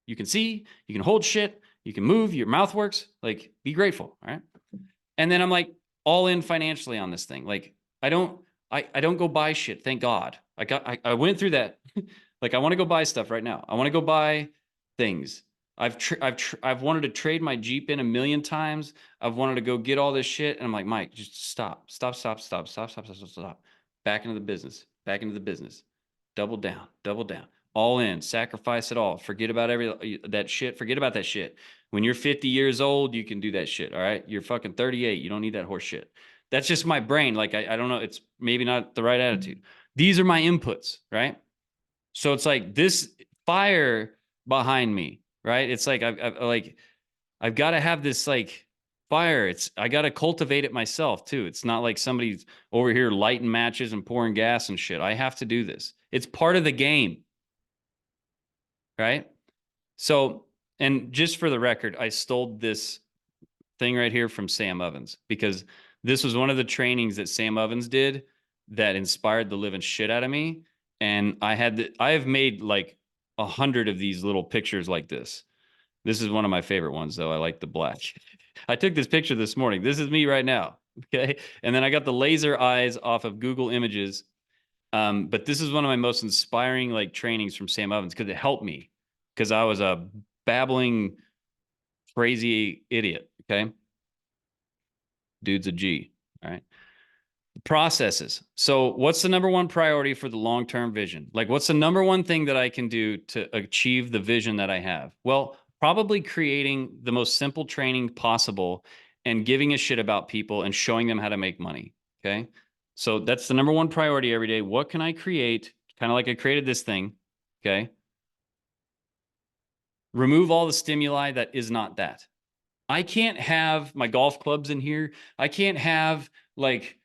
A: You can see, you can hold shit, you can move, your mouth works. Like, be grateful. All right. And then I'm like all in financially on this thing. Like, I don't go buy shit. Thank God. I went through that. Like, I want to go buy stuff right now. I want to go buy things. I've wanted to trade my Jeep in 1,000,000 times. I've wanted to go get all this shit. And I'm like, Mike, just stop. Back into the business. Back into the business. Double down. All in. Sacrifice it all. Forget about that shit. Forget about that shit. When you're 50 years old, you can do that shit. All right. You're fucking 38. You don't need that horse shit. That's just my brain. Like, I don't know. It's maybe not the right attitude. These are my inputs, right? So it's like this fire behind me, right? It's like I've got to have this like fire. I got to cultivate it myself too. It's not like somebody's over here lighting matches and pouring gas and shit. I have to do this. It's part of the game, right? So, and just for the record, I stole this thing right here from Sam Ovens because this was one of the trainings that Sam Ovens did that inspired the living shit out of me. And I have made like 100 of these little pictures like this. This is one of my favorite ones, though. I like the black. I took this picture this morning. This is me right now. Okay. And then I got the laser eyes off of Google Images. But this is one of my most inspiring like trainings from Sam Ovens because it helped me because I was a babbling, crazy idiot. Okay. Dude's a G. All right. Processes. So what's the number one priority for the long-term vision? Like, what's the number one thing that I can do to achieve the vision that I have? Well, probably creating the most simple training possible and giving a shit about people and showing them how to make money. Okay. So that's the number one priority every day. What can I create? Kind of like I created this thing. Okay. Remove all the stimuli that is not that. I can't have my golf clubs in here. I can't have like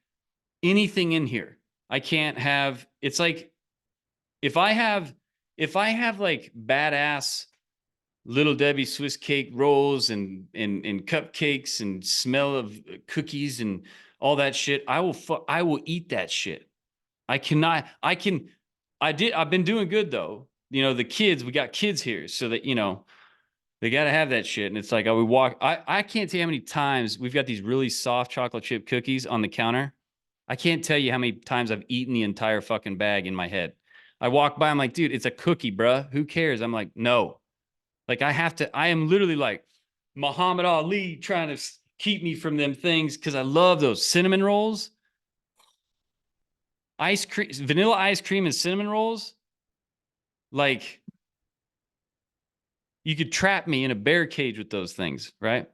A: anything in here. I can't have, it's like, if I have like badass Little Debbie Swiss cake rolls and cupcakes and smell of cookies and all that shit, I will eat that shit. I've been doing good though. You know, the kids, we got kids here so that, you know, they got to have that shit. And it's like, I can't tell you how many times we've got these really soft chocolate chip cookies on the counter. I can't tell you how many times I've eaten the entire fucking bag in my head. I walk by, I'm like, dude, it's a cookie, bruh. Who cares? I'm like, no. Like, I am literally like Muhammad Ali trying to keep me from them things because I love those cinnamon rolls. Ice cream, vanilla ice cream and cinnamon rolls. Like, you could trap me in a bear cage with those things, right?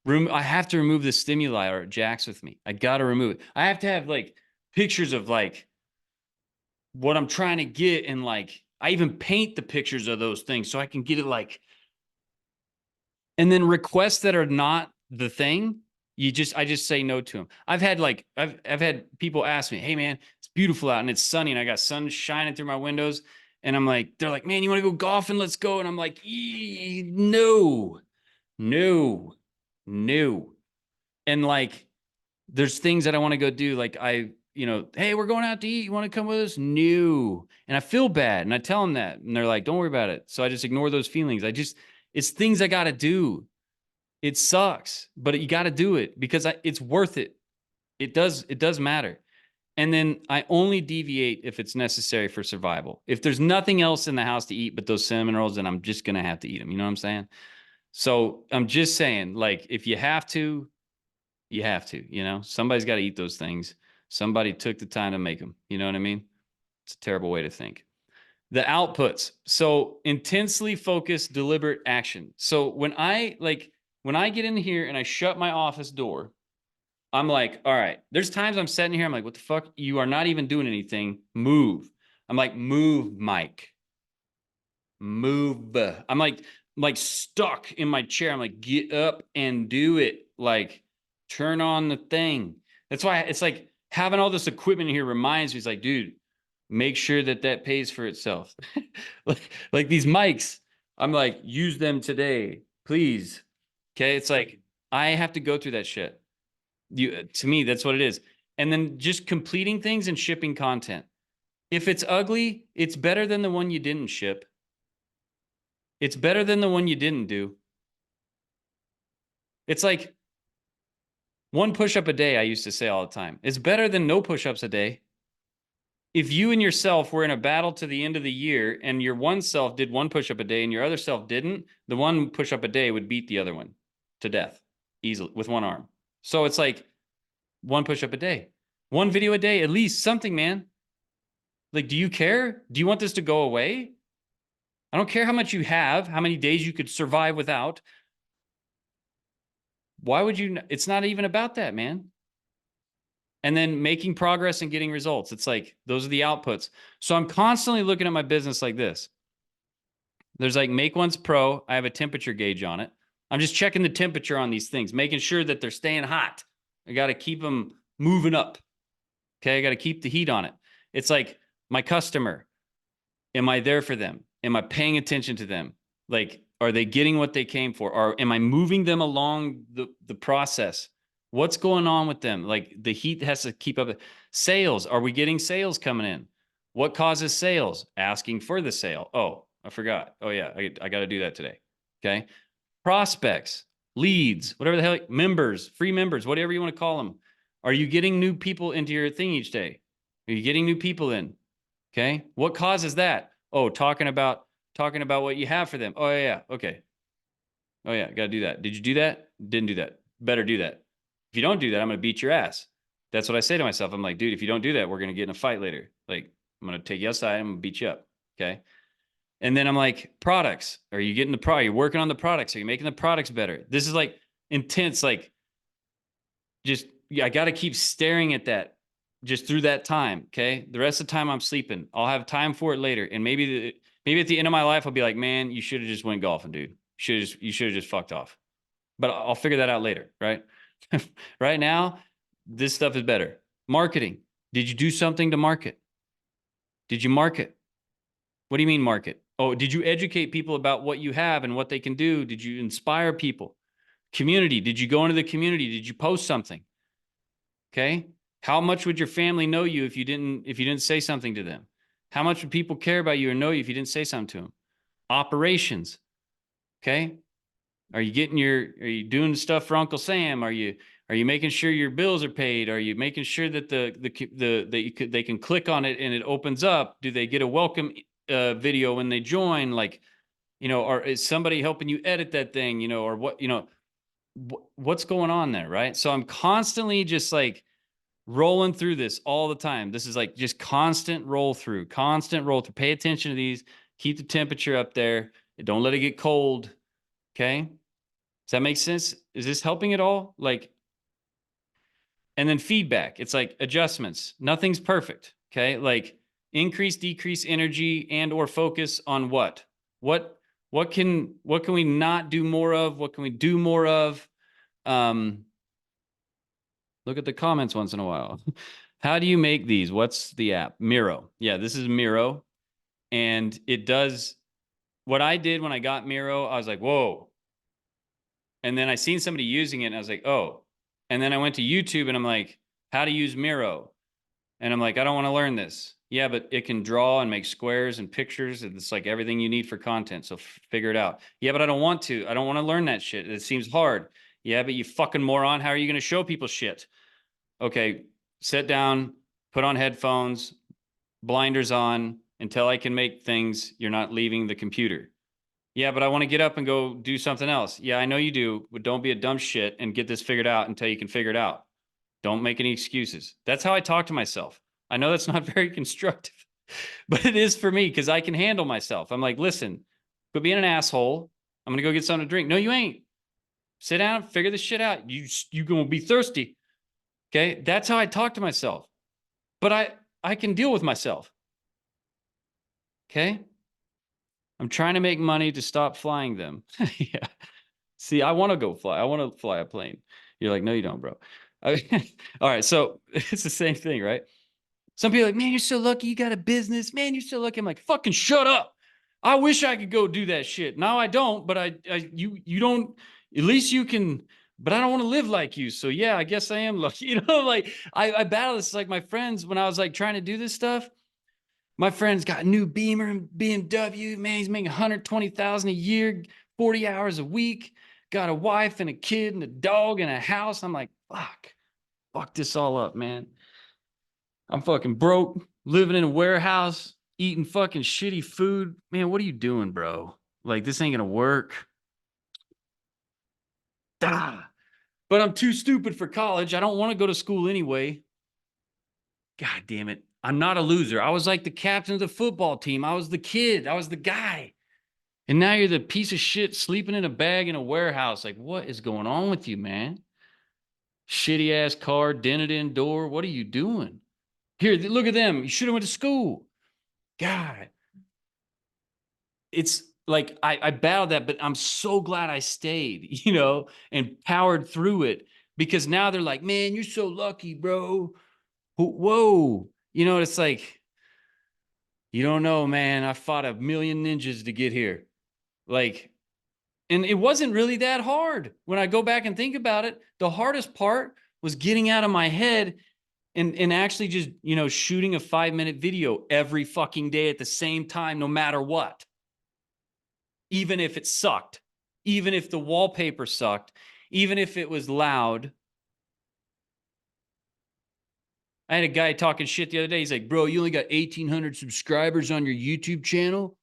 A: I have to remove the stimuli or it jacks with me. I got to remove it. I have to have like pictures of like what I'm trying to get. And like, I even paint the pictures of those things so I can get it like, and then requests that are not the thing. I just say no to them. I've had people ask me, hey man, it's beautiful out and it's sunny and I got sun shining through my windows. And I'm like, they're like, man, you want to go golfing? Let's go. And I'm like, no. And like, there's things that I want to go do. Like hey, we're going out to eat. You want to come with us? No. And I feel bad. And I tell them that. And they're like, don't worry about it. So I just ignore those feelings. It's things I got to do. It sucks, but you got to do it because it's worth it. It does matter. And then I only deviate if it's necessary for survival. If there's nothing else in the house to eat but those cinnamon rolls, then I'm just going to have to eat them. You know what I'm saying? So I'm just saying, like, if you have to, you have to, you know, somebody's got to eat those things. Somebody took the time to make them. You know what I mean? It's a terrible way to think. The outputs. So intensely focused, deliberate action. So when I like when I get in here and I shut my office door, I'm like, all right, there's times I'm sitting here, I'm like, what the fuck? You are not even doing anything. Move. I'm like, move, Mike. Move. I'm like stuck in my chair. I'm like, get up and do it. Like, turn on the thing. That's why it's like having all this equipment here reminds me, it's like, dude, make sure that that pays for itself. like these mics, I'm like, use them today, please. Okay. It's like, I have to go through that shit. To me, that's what it is. And then just completing things and shipping content. If it's ugly, it's better than the one you didn't ship. It's better than the one you didn't do. It's like one push-up a day, I used to say all the time. It's better than no push-ups a day. If you and yourself were in a battle to the end of the year and your one self did one push-up a day and your other self didn't, the one push-up a day would beat the other one to death easily with one arm. So it's like one push-up a day, one video a day, at least something, man. Like, do you care? Do you want this to go away? I don't care how much you have, how many days you could survive without. Why would you? It's not even about that, man. And then making progress and getting results. It's like, those are the outputs. So I'm constantly looking at my business like this. There's like Make Ones Pro. I have a temperature gauge on it. I'm just checking the temperature on these things, making sure that they're staying hot. I got to keep them moving up. Okay. I got to keep the heat on it. It's like my customer. Am I there for them? Am I paying attention to them? Like, are they getting what they came for? Or am I moving them along the process? What's going on with them? Like, the heat has to keep up. Sales. Are we getting sales coming in? What causes sales? Asking for the sale. Oh, I forgot. Oh yeah, I got to do that today. Okay. Prospects, leads, whatever the hell, members, free members, whatever you want to call them. Are you getting new people into your thing each day? Are you getting new people in? Okay. What causes that? Oh, talking about what you have for them. Oh yeah. Okay. Oh yeah. Got to do that. Did you do that? Didn't do that. Better do that. If you don't do that, I'm going to beat your ass. That's what I say to myself. I'm like, dude, if you don't do that, we're going to get in a fight later. Like, I'm going to take you outside. I'm going to beat you up. Okay. And then I'm like, products. Are you getting the product? You're working on the products. Are you making the products better? This is like intense. Like, just, I got to keep staring at that just through that time. Okay. The rest of the time I'm sleeping. I'll have time for it later. And maybe at the end of my life, I'll be like, man, you should have just went golfing, dude. You should have just fucked off. But I'll figure that out later. Right. Right now, this stuff is better. Marketing. Did you do something to market? Did you market? What do you mean market? Oh, did you educate people about what you have and what they can do? Did you inspire people? Community. Did you go into the community? Did you post something? Okay. How much would your family know you if you didn't say something to them? How much would people care about you or know you if you didn't say something to them? Operations. Okay. Are you doing stuff for Uncle Sam? Are you making sure your bills are paid? Are you making sure that they can click on it and it opens up? Do they get a welcome video when they join? Like, or is somebody helping you edit that thing? Or what? What's going on there, right? So I'm constantly just like rolling through this all the time. This is like just constant roll through. Pay attention to these. Keep the temperature up there. Don't let it get cold. Okay. Does that make sense? Is this helping at all? Like, and then feedback. It's like adjustments. Nothing's perfect. Okay. Like increase, decrease energy and or focus on what? What can we not do more of? What can we do more of? Look at the comments once in a while. How do you make these? What's the app? Miro. Yeah, this is Miro. And it does what I did when I got Miro. I was like, whoa. And then I seen somebody using it and I was like, oh. And then I went to YouTube and I'm like, how to use Miro. And I'm like, I don't want to learn this. Yeah, but it can draw and make squares and pictures. It's like everything you need for content. So figure it out. Yeah, but I don't want to. I don't want to learn that shit. It seems hard. Yeah, but you fucking moron. How are you going to show people shit? Okay, sit down, put on headphones, blinders on until I can make things. You're not leaving the computer. Yeah, but I want to get up and go do something else. Yeah, I know you do, but don't be a dumb shit and get this figured out until you can figure it out. Don't make any excuses. That's how I talk to myself. I know that's not very constructive, but it is for me because I can handle myself. I'm like, listen, quit being an asshole. I'm going to go get something to drink. No, you ain't. Sit down, figure this shit out. You gonna be thirsty. Okay. That's how I talk to myself. But I can deal with myself. Okay. I'm trying to make money to stop flying them. Yeah. See, I want to go fly. I want to fly a plane. You're like, no, you don't, bro. All right. So it's the same thing, right? Some people are like, man, you're so lucky you got a business. Man, you're so lucky. I'm like, fucking shut up. I wish I could go do that shit. Now I don't, but you don't, at least you can, but I don't want to live like you. So yeah, I guess I am lucky. You know, like I battle this. Like my friends, when I was like trying to do this stuff, my friend's got a new Beamer and BMW. Man, he's making 120,000 a year, 40 hours a week, got a wife and a kid and a dog and a house. I'm like, fuck this all up, man. I'm fucking broke, living in a warehouse, eating fucking shitty food. Man, what are you doing, bro? Like, this ain't gonna work. But I'm too stupid for college. I don't want to go to school anyway. God damn it. I'm not a loser. I was like the captain of the football team. I was the kid. I was the guy. And now you're the piece of shit sleeping in a bag in a warehouse. Like, what is going on with you, man? Shitty ass car, dented in door. What are you doing? Here, look at them. You should have went to school. God. It's like I battled that, but I'm so glad I stayed, you know, and powered through it, because now they're like, man, you're so lucky, bro. Whoa. You know, it's like, you don't know, man. I fought a million ninjas to get here. Like, and it wasn't really that hard. When I go back and think about it, the hardest part was getting out of my head and actually just, you know, shooting a 5-minute video every fucking day at the same time, no matter what. Even if it sucked, even if the wallpaper sucked, even if it was loud. I had a guy talking shit the other day. He's like, bro, you only got 1,800 subscribers on your YouTube channel.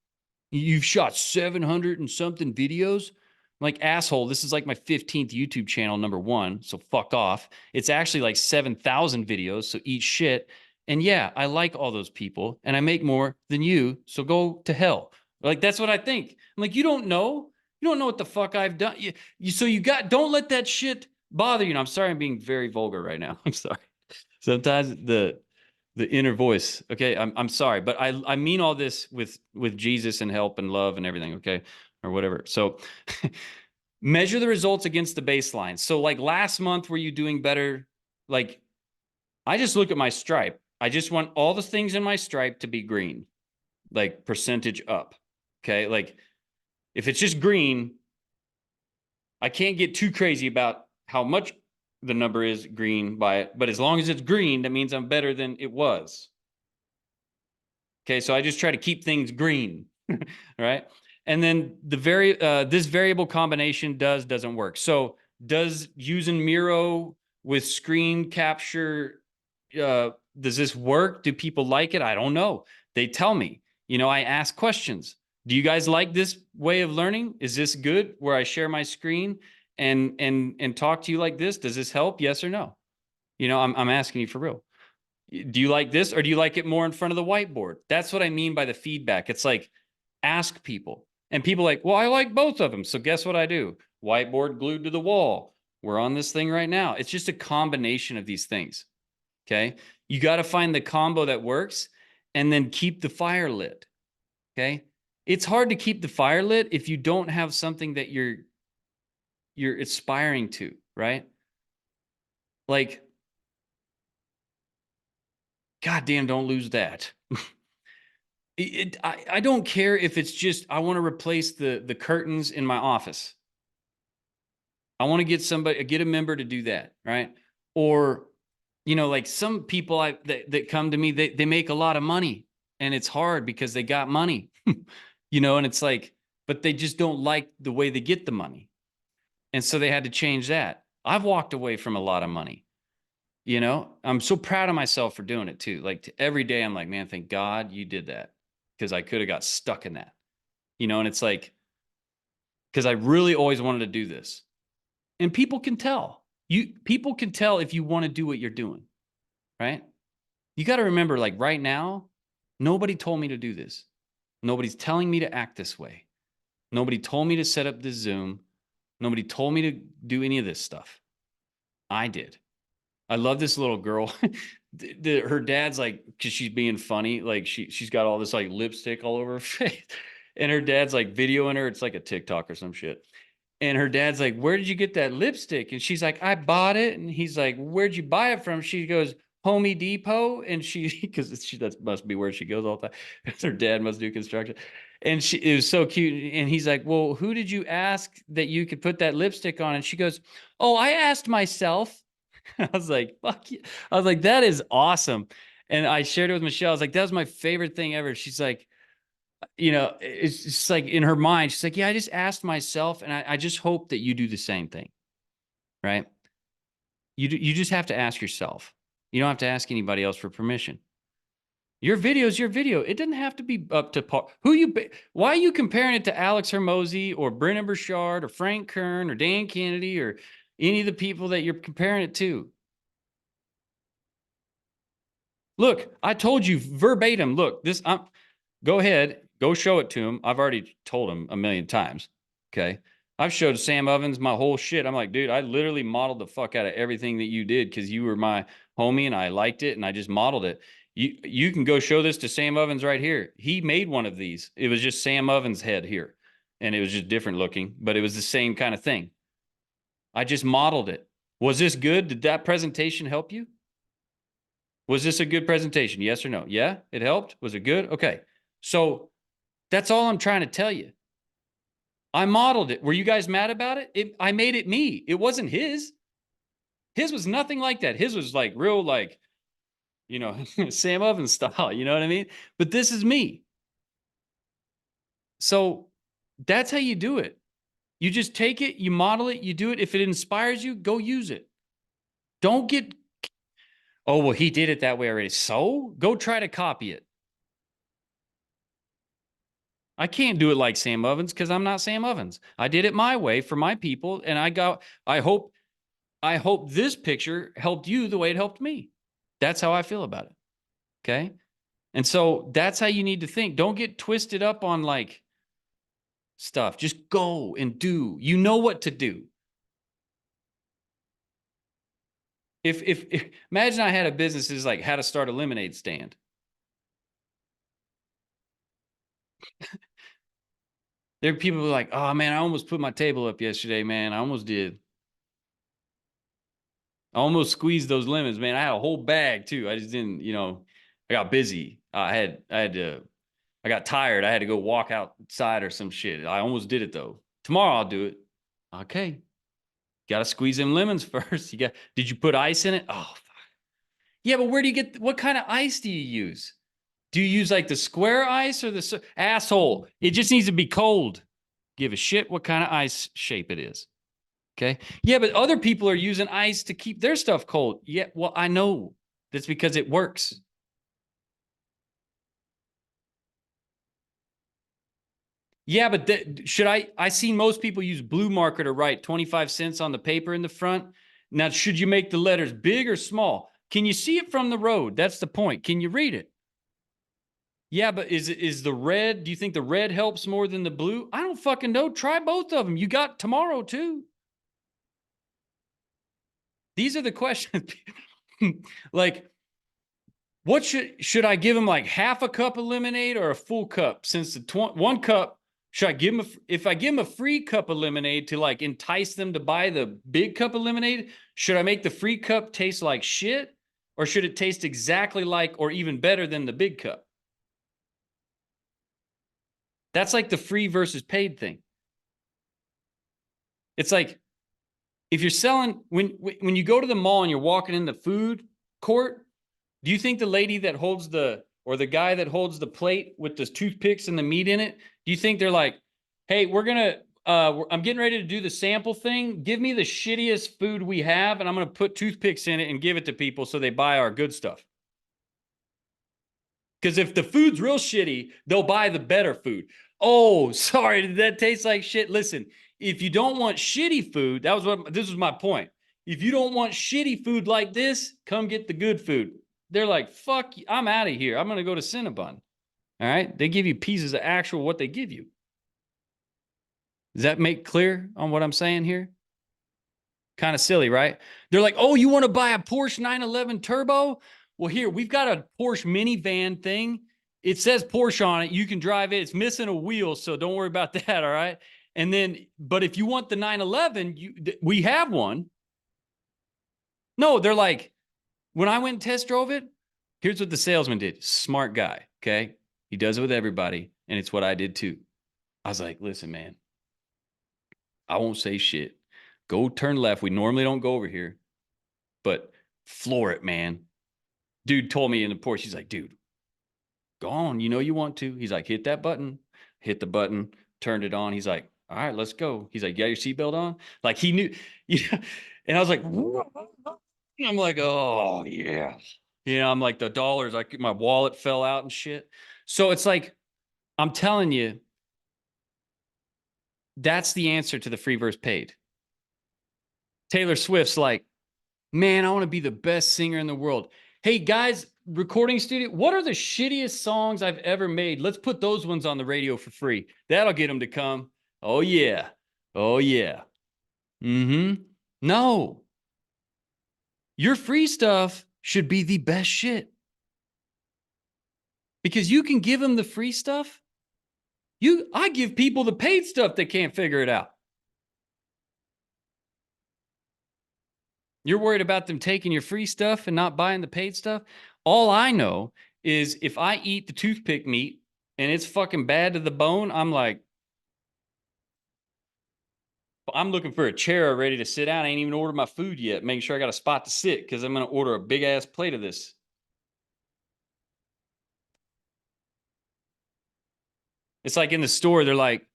A: You've shot 700 and something videos. I'm like, asshole, this is like my 15th YouTube channel, #1. So fuck off. It's actually like 7,000 videos. So eat shit. And yeah, I like all those people and I make more than you. So go to hell. Like, that's what I think. I'm like, you don't know. You don't know what the fuck I've done. Don't let that shit bother you. And I'm sorry, I'm being very vulgar right now. I'm sorry. Sometimes the inner voice. Okay. I'm sorry, but I mean all this with Jesus and help and love and everything. Okay. Or whatever. So measure the results against the baseline. So like last month, were you doing better? Like, I just look at my stripe. I just want all the things in my stripe to be green, like percentage up. Okay. Like if it's just green, I can't get too crazy about how much the number is green by it. But as long as it's green, that means I'm better than it was. Okay. So I just try to keep things green. Right. And then this variable combination doesn't work. So does using Miro with screen capture, does this work? Do people like it? I don't know. They tell me, you know, I ask questions. Do you guys like this way of learning? Is this good where I share my screen and talk to you like this? Does this help? Yes or no? You know, I'm asking you for real. Do you like this or do you like it more in front of the whiteboard? That's what I mean by the feedback. It's like, ask people. And people are like, well, I like both of them. So guess what I do? Whiteboard glued to the wall. We're on this thing right now. It's just a combination of these things. Okay. You got to find the combo that works and then keep the fire lit. Okay. It's hard to keep the fire lit if you don't have something that you're aspiring to, right? Like, goddamn, don't lose that. I don't care if it's just, I want to replace the curtains in my office. I want to get a member to do that, right? Or, you know, like some people that come to me, they make a lot of money and it's hard because they got money, you know, and it's like, but they just don't like the way they get the money. And so they had to change that. I've walked away from a lot of money, you know, I'm so proud of myself for doing it too. Like every day I'm like, man, thank God you did that. Because I could have got stuck in that, you know, and it's like, because I really always wanted to do this. And people can tell. People can tell if you want to do what you're doing, right? You got to remember, like right now, nobody told me to do this. Nobody's telling me to act this way. Nobody told me to set up this Zoom. Nobody told me to do any of this stuff. I did. I love this little girl. Her dad's like, because she's being funny, like she's got all this like lipstick all over her face, and her dad's like videoing her. It's like a TikTok or some shit. And her dad's like, "Where did you get that lipstick?" And she's like, "I bought it." And he's like, "Where'd you buy it from?" She goes, "Home Depot." And because that must be where she goes all the time. Her dad must do construction. And it was so cute. And he's like, "Well, who did you ask that you could put that lipstick on?" And she goes, "Oh, I asked myself." I was like, "Fuck you." I was like, "That is awesome." And I shared it with Michelle. I was like, "That was my favorite thing ever." She's like, it's just like in her mind, she's like, "Yeah, I just asked myself, and I just hope that you do the same thing." Right? You just have to ask yourself. You don't have to ask anybody else for permission. Your video is your video. It doesn't have to be up to par. Why are you comparing it to Alex Hermosi or Brennan Burchard or Frank Kern or Dan Kennedy or any of the people that you're comparing it to? Look, I told you verbatim. Look, go ahead, go show it to him. I've already told him a million times. Okay. I've showed Sam Ovens my whole shit. I'm like, dude, I literally modeled the fuck out of everything that you did because you were my homie and I liked it and I just modeled it. You can go show this to Sam Ovens right here. He made one of these. It was just Sam Ovens' head here. And it was just different looking, but it was the same kind of thing. I just modeled it. Was this good? Did that presentation help you? Was this a good presentation? Yes or no? Yeah, it helped. Was it good? Okay. So that's all I'm trying to tell you. I modeled it. Were you guys mad about it? I made it me. It wasn't his. His was nothing like that. His was like real, like, Sam Ovens style. You know what I mean? But this is me. So that's how you do it. You just take it, you model it, you do it. If it inspires you, go use it. Don't get, "Oh, well, he did it that way already." So go try to copy it. I can't do it like Sam Ovens because I'm not Sam Ovens. I did it my way for my people. And I hope this picture helped you the way it helped me. That's how I feel about it. Okay. And so that's how you need to think. Don't get twisted up on like stuff. Just go and do. You know what to do. If imagine I had a business that's like how to start a lemonade stand. There are people who are like, "Oh man, I almost put my table up yesterday, man. I almost did. I almost squeezed those lemons, man. I had a whole bag too. I just didn't, I got busy. I got tired. I had to go walk outside or some shit. I almost did it though. Tomorrow I'll do it." Okay. Got to squeeze them lemons first. Did you put ice in it? Oh, fuck. Yeah, but what kind of ice do you use? Do you use like the square ice or the asshole? It just needs to be cold. Give a shit what kind of ice shape it is. Okay. Yeah, but other people are using ice to keep their stuff cold. Yeah, well, I know that's because it works. Yeah, but I seen most people use blue marker to write 25 cents on the paper in the front. Now, should you make the letters big or small? Can you see it from the road? That's the point. Can you read it? Yeah, but is the red, do you think the red helps more than the blue? I don't fucking know. Try both of them. You got tomorrow too. These are the questions. Like, what should I give them, like half a cup of lemonade or a full cup? Since the 1 cup, should I give them if I give them a free cup of lemonade to like entice them to buy the big cup of lemonade, should I make the free cup taste like shit or should it taste exactly like or even better than the big cup? That's like the free versus paid thing. It's like if you're selling when you go to the mall and you're walking in the food court, do you think the lady that holds or the guy that holds the plate with the toothpicks and the meat in it, do you think they're like, "Hey, I'm getting ready to do the sample thing. Give me the shittiest food we have, and I'm going to put toothpicks in it and give it to people so they buy our good stuff." Because if the food's real shitty, they'll buy the better food. "Oh, sorry, did that taste like shit?" Listen, if you don't want shitty food, this was my point. If you don't want shitty food like this, come get the good food. They're like, "Fuck, I'm out of here. I'm going to go to Cinnabon." All right. They give you pieces of actual what they give you. Does that make clear on what I'm saying here? Kind of silly, right? They're like, oh, you want to buy a Porsche 911 Turbo? Well, here, we've got a Porsche minivan thing. It says Porsche on it. You can drive it. It's missing a wheel, so don't worry about that, all right? And then, but if you want the 911, we have one. No, they're like, when I went and test drove it, here's what the salesman did. Smart guy, okay? He does it with everybody, and it's what I did too. I was like, listen, man, I won't say shit. Go turn left. We normally don't go over here, but floor it, man. Dude told me in the Porsche, he's like, dude, go on. You know you want to. He's like, hit that button. Hit the button, turned it on. He's like, all right, let's go. He's like, you got your seatbelt on? Like he knew. Yeah. And I was like, I'm like, oh, yeah. You know, I'm like the dollars, like my wallet fell out and shit. So it's like, I'm telling you, that's the answer to the free versus paid. Taylor Swift's like, man, I want to be the best singer in the world. Hey, guys, recording studio, what are the shittiest songs I've ever made? Let's put those ones on the radio for free. That'll get them to come. Oh, yeah. Oh, yeah. Mm-hmm. No. Your free stuff should be the best shit. Because you can give them the free stuff. I give people the paid stuff that can't figure it out. You're worried about them taking your free stuff and not buying the paid stuff? All I know is if I eat the toothpick meat and it's fucking bad to the bone, I'm like, I'm looking for a chair ready to sit down. I ain't even ordered my food yet. Making sure I got a spot to sit because I'm going to order a big ass plate of this. It's like in the store, they're like,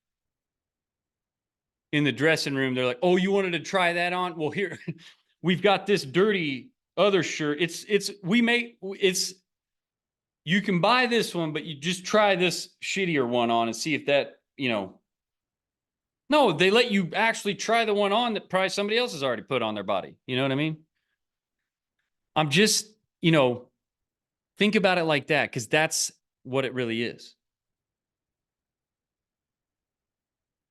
A: in the dressing room, they're like, oh, you wanted to try that on? Well, here, we've got this dirty other shirt. You can buy this one, but you just try this shittier one on and see if that, no, they let you actually try the one on that probably somebody else has already put on their body. You know what I mean? I'm just, think about it like that, because that's what it really is.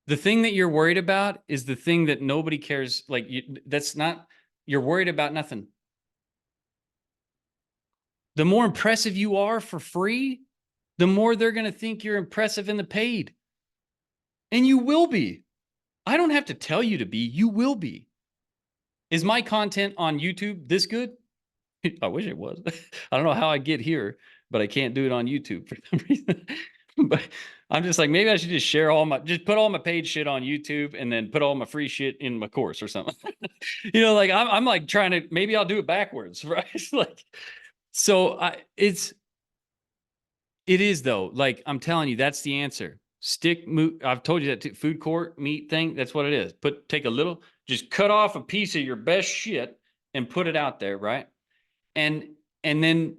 A: The thing that you're worried about is the thing that nobody cares. Like, you're worried about nothing. The more impressive you are for free, the more they're going to think you're impressive in the paid. And you will be. I don't have to tell you to be. You will be. Is my content on YouTube this good? I wish it was. I don't know how I get here, but I can't do it on YouTube for some reason. But I'm just like, maybe I should just just put all my paid shit on YouTube and then put all my free shit in my course or something. Like I'm like trying to, maybe I'll do it backwards, right? Like, so it is though. Like, I'm telling you, that's the answer. I've told you that too, food court meat thing. That's what it is. Take a little, just cut off a piece of your best shit and put it out there. Right. And then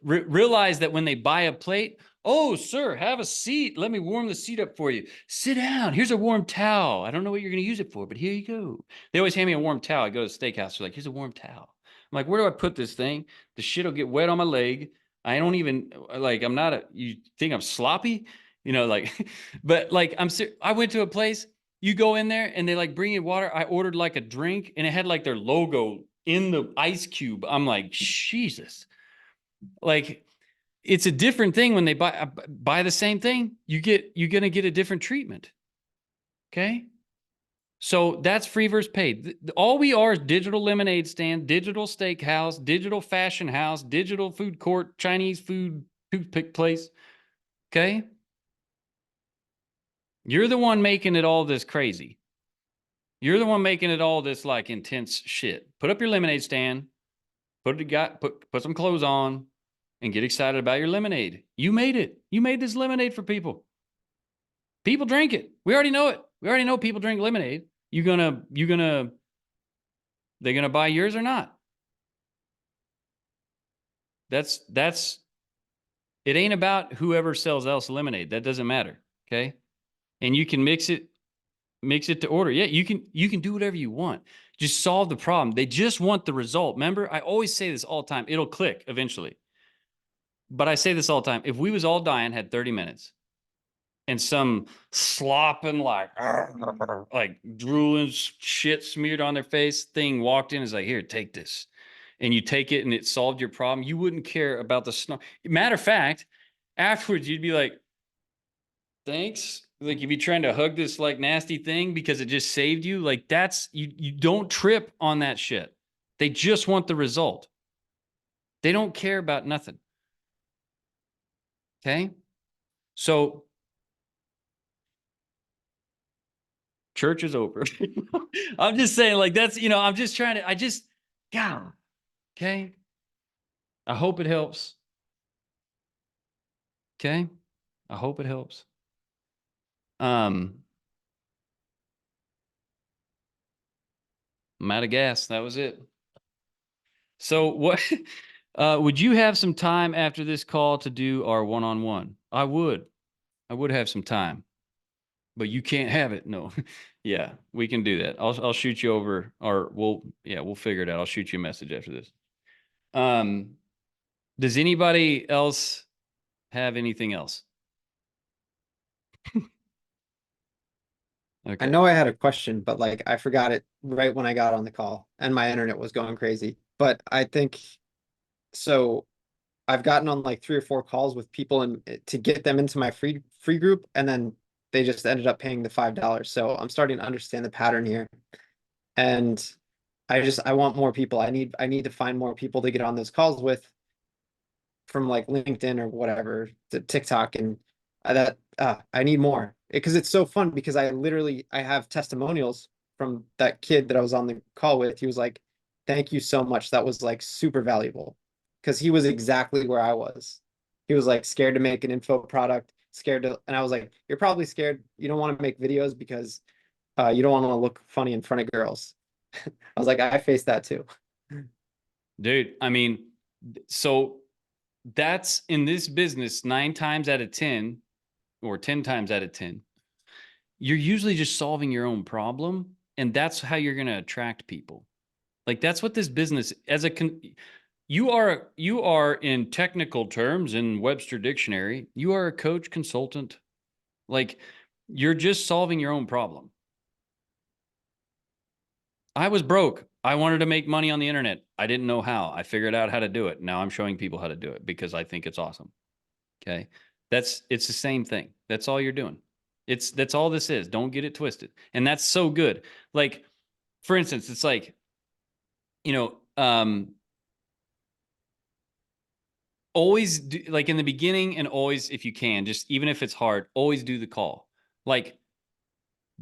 A: realize that when they buy a plate, oh, sir, have a seat. Let me warm the seat up for you. Sit down. Here's a warm towel. I don't know what you're going to use it for, but here you go. They always hand me a warm towel. I go to the steakhouse. They're like, here's a warm towel. I'm like, where do I put this thing? The shit will get wet on my leg. I don't even, like, you think I'm sloppy? But like, I went to a place, you go in there and they like bring you water. I ordered like a drink and it had like their logo in the ice cube. I'm like, Jesus. Like, it's a different thing when they buy the same thing. You're going to get a different treatment. Okay. So that's free versus paid. All we are is digital lemonade stand, digital steakhouse, digital fashion house, digital food court, Chinese food toothpick place. Okay. You're the one making it all this crazy. You're the one making it all this like intense shit. Put up your lemonade stand, put some clothes on, and get excited about your lemonade. You made it. You made this lemonade for people. People drink it. We already know it. We already know people drink lemonade. They're gonna buy yours or not? That's it ain't about whoever sells else lemonade. That doesn't matter. Okay. And you can mix it to order. Yeah, you can do whatever you want. Just solve the problem. They just want the result. Remember, I always say this all the time. It'll click eventually. But I say this all the time. If we was all dying, had 30 minutes, and some slopping like drooling shit smeared on their face thing walked in and is like, here, take this. And you take it and it solved your problem, you wouldn't care about the snark. Matter of fact, afterwards you'd be like, thanks. Like if you're trying to hug this like nasty thing because it just saved you, like that's, you don't trip on that shit. They just want the result. They don't care about nothing. Okay. So church is over. I'm just saying like, that's, you know, I'm just trying to, God, okay. I hope it helps. Okay. I hope it helps. I'm out of gas. That was it. So what, would you have some time after this call to do our one-on-one? I would have some time, but you can't have it. No. Yeah, we can do that. I'll shoot you over, or we'll figure it out. I'll shoot you a message after this. Does anybody else have anything else?
G: I
A: Okay.
G: know I had a question, but like I forgot it right when I got on the call and my internet was going crazy. But I think so I've gotten on like 3 or 4 calls with people and to get them into my free group, and then they just ended up paying the $5. So I'm starting to understand the pattern here. And I want more people. I need to find more people to get on those calls with from like LinkedIn or whatever, to TikTok, and I need more because it's so fun because I have testimonials from that kid that I was on the call with. He was like, "Thank you so much. That was like super valuable." Because he was exactly where I was. He was like scared to make an info product, and I was like, "You're probably scared. You don't want to make videos because you don't want to look funny in front of girls." I was like, I faced that too.
A: Dude, I mean, so that's in this business 9 times out of 10 or 10 times out of 10. You're usually just solving your own problem, and that's how you're going to attract people. Like that's what this business you are in technical terms in Webster Dictionary, you are a coach consultant. Like you're just solving your own problem. I was broke. I wanted to make money on the internet. I didn't know how. I figured out how to do it. Now I'm showing people how to do it because I think it's awesome. Okay. It's the same thing. That's all you're doing. That's all this is. Don't get it twisted. And that's so good. Like, for instance, it's like, you know, always do, like in the beginning, and always, if you can, just even if it's hard, always do the call. Like,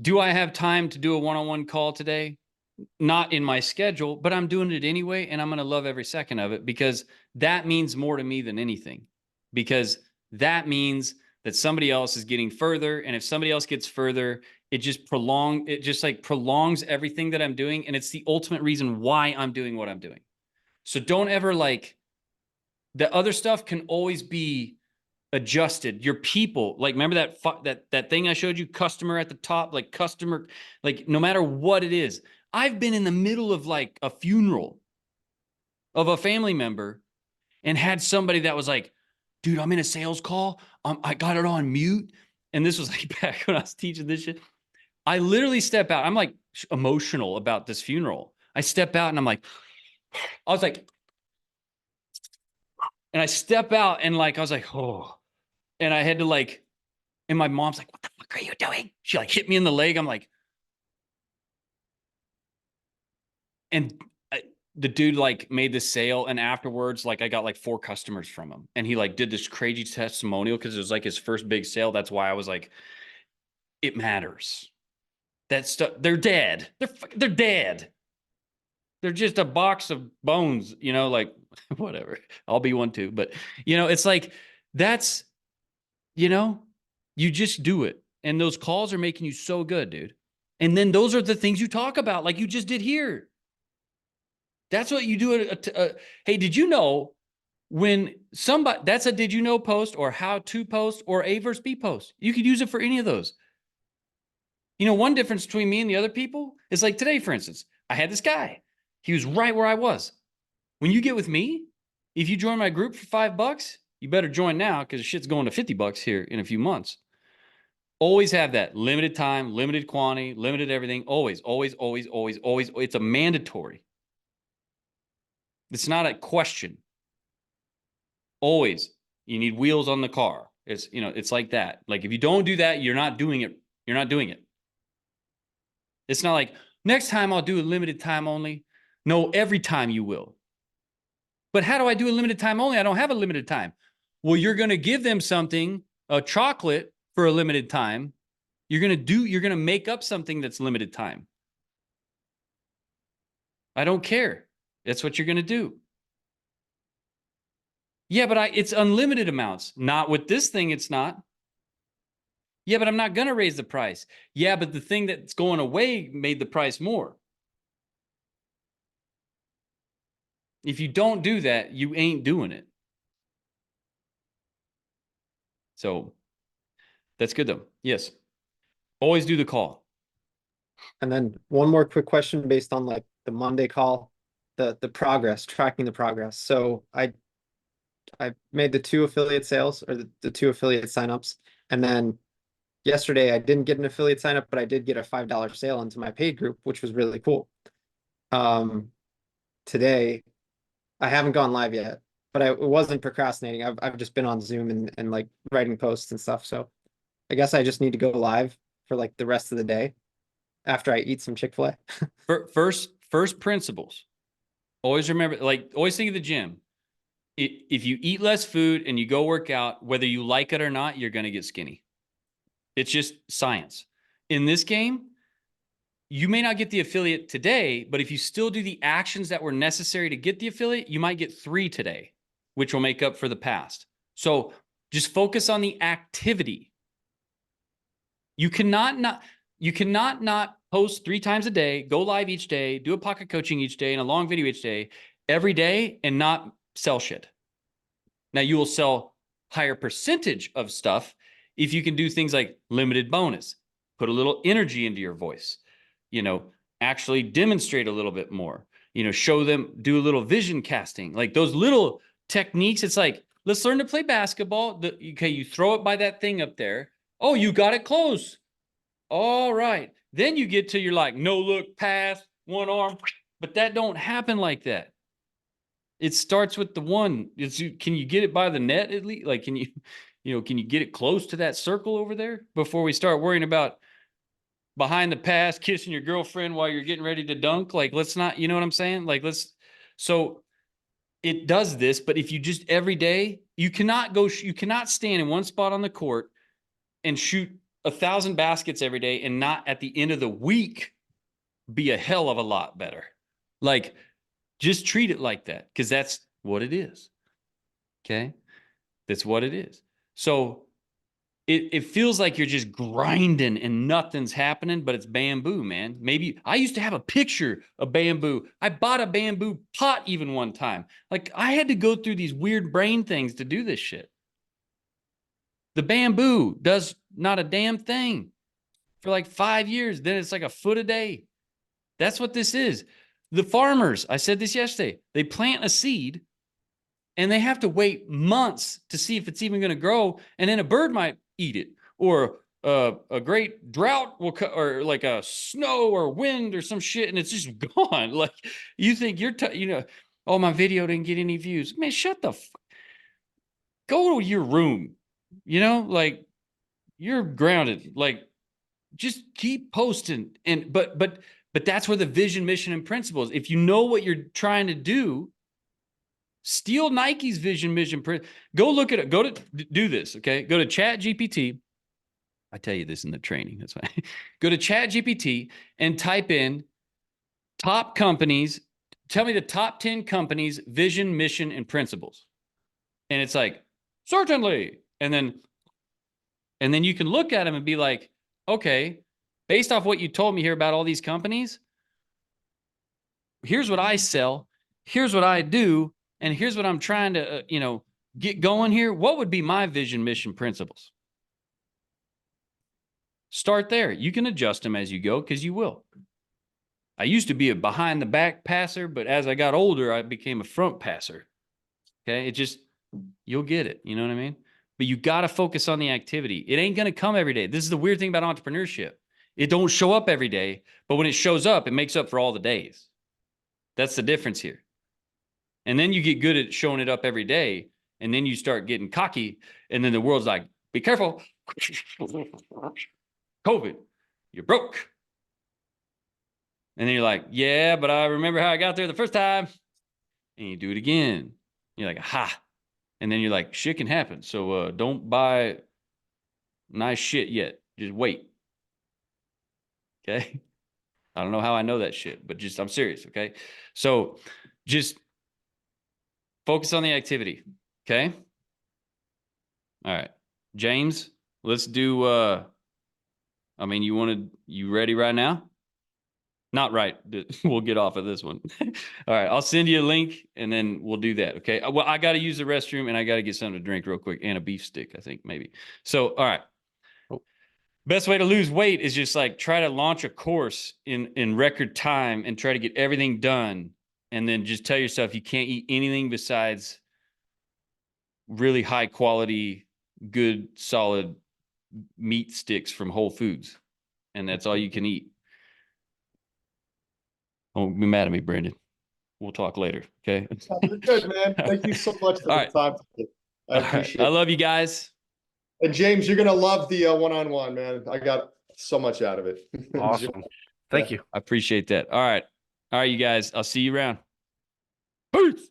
A: do I have time to do a one-on-one call today? Not in my schedule, but I'm doing it anyway. And I'm going to love every second of it because that means more to me than anything, because that means that somebody else is getting further. And if somebody else gets further, it just prolongs everything that I'm doing. And it's the ultimate reason why I'm doing what I'm doing. So don't ever like, the other stuff can always be adjusted. Your people, like, remember that thing I showed you, customer at the top, like customer, like no matter what it is. I've been in the middle of like a funeral of a family member and had somebody that was like, dude, I'm in a sales call. I got it on mute. And this was like back when I was teaching this shit. I literally step out. I'm like emotional about this funeral. I step out and I'm like, I was like, and I step out and like, I was like, oh, and I had to like, and my mom's like, what the fuck are you doing? She like hit me in the leg. I'm like, and the dude like made this sale, and afterwards, like I got like 4 customers from him, and he like did this crazy testimonial because it was like his first big sale. That's why I was like, it matters. That stuff, they're dead. They're dead. They're just a box of bones, you know, like whatever. I'll be one too. But you know, it's like, that's, you know, you just do it. And those calls are making you so good, dude. And then those are the things you talk about, like you just did here. That's what you do. Hey, did you know when somebody, that's a did you know post or how to post or A versus B post. You could use it for any of those. You know, one difference between me and the other people is like today, for instance, I had this guy. He was right where I was. When you get with me, if you join my group for $5, you better join now because shit's going to $50 here in a few months. Always have that limited time, limited quantity, limited everything. Always, always, always, always, always. It's a mandatory. It's not a question. Always. You need wheels on the car. It's, you know, it's like that. Like if you don't do that, you're not doing it. You're not doing it. It's not like next time I'll do a limited time only. No, every time you will. But how do I do a limited time only? I don't have a limited time. Well, you're going to give them something, a chocolate for a limited time. You're going to make up something that's limited time. I don't care. That's what you're going to do. Yeah, but it's unlimited amounts. Not with this thing, it's not. Yeah, but I'm not going to raise the price. Yeah, but the thing that's going away made the price more. If you don't do that, you ain't doing it. So that's good though. Yes. Always do the call.
G: And then one more quick question based on like the Monday call, the progress, tracking the progress. So I made the 2 affiliate sales or the 2 affiliate signups. And then yesterday I didn't get an affiliate sign up, but I did get a $5 sale into my paid group, which was really cool. Today I haven't gone live yet, but I wasn't procrastinating. I've just been on Zoom and like writing posts and stuff. So I guess I just need to go live for like the rest of the day after I eat some Chick-fil-A.
A: First principles. Always remember, like always think of the gym. If you eat less food and you go work out, whether you like it or not, you're going to get skinny. It's just science. In this game, you may not get the affiliate today, but if you still do the actions that were necessary to get the affiliate, you might get 3 today, which will make up for the past. So just focus on the activity. You cannot not post 3 times a day, go live each day, do a pocket coaching each day and a long video each day, every day, and not sell shit. Now you will sell higher percentage of stuff if you can do things like limited bonus, put a little energy into your voice, you know, actually demonstrate a little bit more, you know, show them, do a little vision casting, like those little techniques. It's like, let's learn to play basketball. Okay, you throw it by that thing up there. Oh, you got it close. All right. Then you get to your like no look pass, one arm, but that don't happen like that. It starts with the one. Can you get it by the net at least? Like, can you get it close to that circle over there before we start worrying about behind the pass, kissing your girlfriend while you're getting ready to dunk? Like, let's not, you know what I'm saying? Like, so it does this, but if you just every day, you cannot stand in one spot on the court and shoot 1,000 baskets every day and not at the end of the week be a hell of a lot better. Like, just treat it like that because that's what it is. Okay. That's what it is. So it feels like you're just grinding and nothing's happening, but it's bamboo, man. Maybe I used to have a picture of bamboo. I bought a bamboo pot even one time. Like I had to go through these weird brain things to do this shit. The bamboo does not a damn thing for like 5 years. Then it's like a foot a day. That's what this is. The farmers, I said this yesterday, they plant a seed and they have to wait months to see if it's even going to grow. And then a bird might eat it, or a great drought will or like a snow or wind or some shit. And it's just gone. Like you think oh, my video didn't get any views. Man, shut the go to your room, like you're grounded. Like just keep posting. And, but that's where the vision, mission, and principles. If you know what you're trying to do, steal Nike's vision, mission, go look at it. Go to do this. Okay. Go to Chat GPT. I tell you this in the training. That's why. Go to Chat GPT and type in top companies. Tell me the top 10 companies, vision, mission, and principles. And it's like, certainly. And then you can look at them and be like, okay, based off what you told me here about all these companies, here's what I sell, here's what I do, and here's what I'm trying to, get going here. What would be my vision, mission, principles? Start there. You can adjust them as you go because you will. I used to be a behind the back passer, but as I got older, I became a front passer. Okay. You'll get it. You know what I mean? but you got to focus on the activity. It ain't going to come every day. This is the weird thing about entrepreneurship. It don't show up every day, but when it shows up, it makes up for all the days. That's the difference here. And then you get good at showing it up every day, and then you start getting cocky, and then the world's like, be careful. COVID, you're broke. And then you're like, yeah, but I remember how I got there the first time. And you do it again. You're like, aha. And then you're like, shit can happen. So don't buy nice shit yet. Just wait. Okay. I don't know how I know that shit, but just, I'm serious. Okay. So just focus on the activity. Okay. All right. James, let's do, I mean, you ready right now? Not right. We'll get off of this one. All right. I'll send you a link and then we'll do that. Okay. Well, I got to use the restroom and I got to get something to drink real quick and a beef stick, I think maybe. So, all right. Best way to lose weight is just like try to launch a course in record time and try to get everything done. And then just tell yourself you can't eat anything besides really high quality, good, solid meat sticks from Whole Foods. And that's all you can eat. Don't be mad at me, Brandon. We'll talk later. Okay.
F: You're good, man. Thank you so much for
A: All
F: the
A: right.
F: time. I
A: All right.
F: appreciate
A: I
F: it.
A: love you guys.
F: And James, you're gonna love the one-on-one, man. I got so much out of it.
B: Awesome. Thank you.
A: I appreciate that. All right. All right, you guys. I'll see you around. Peace.